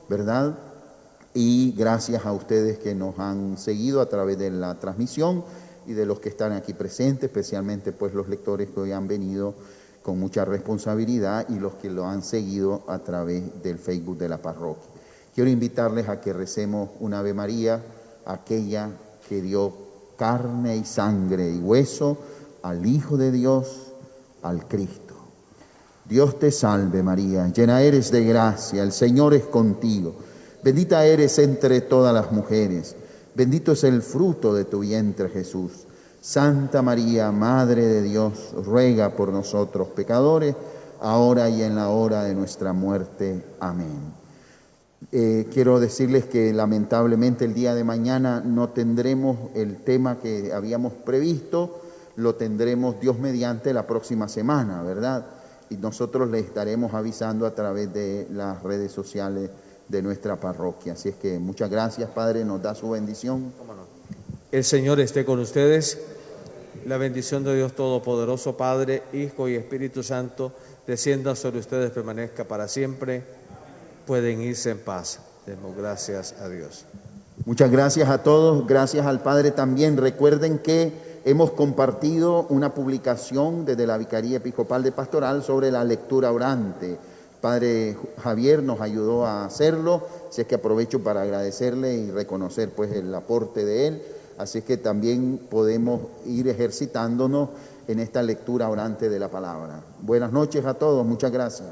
¿verdad? Y gracias a ustedes que nos han seguido a través de la transmisión y de los que están aquí presentes, especialmente pues los lectores que hoy han venido con mucha responsabilidad y los que lo han seguido a través del Facebook de la parroquia. Quiero invitarles a que recemos una Ave María, aquella que dio carne y sangre y hueso al Hijo de Dios, al Cristo. Dios te salve María, llena eres de gracia, el Señor es contigo. Bendita eres entre todas las mujeres, bendito es el fruto de tu vientre Jesús. Santa María, Madre de Dios, ruega por nosotros pecadores, ahora y en la hora de nuestra muerte. Amén. Quiero decirles que lamentablemente el día de mañana no tendremos el tema que habíamos previsto, lo tendremos Dios mediante la próxima semana, ¿verdad? Y nosotros les estaremos avisando a través de las redes sociales de nuestra parroquia. Así es que muchas gracias, Padre, nos da su bendición. El Señor esté con ustedes. La bendición de Dios Todopoderoso, Padre, Hijo y Espíritu Santo, descienda sobre ustedes, permanezca para siempre. Pueden irse en paz. Demos gracias a Dios. Muchas gracias a todos, gracias al Padre también. Recuerden que hemos compartido una publicación desde la Vicaría Episcopal de Pastoral sobre la lectura orante. Padre Javier nos ayudó a hacerlo, así es que aprovecho para agradecerle y reconocer pues el aporte de él, así es que también podemos ir ejercitándonos en esta lectura orante de la palabra. Buenas noches a todos, muchas gracias.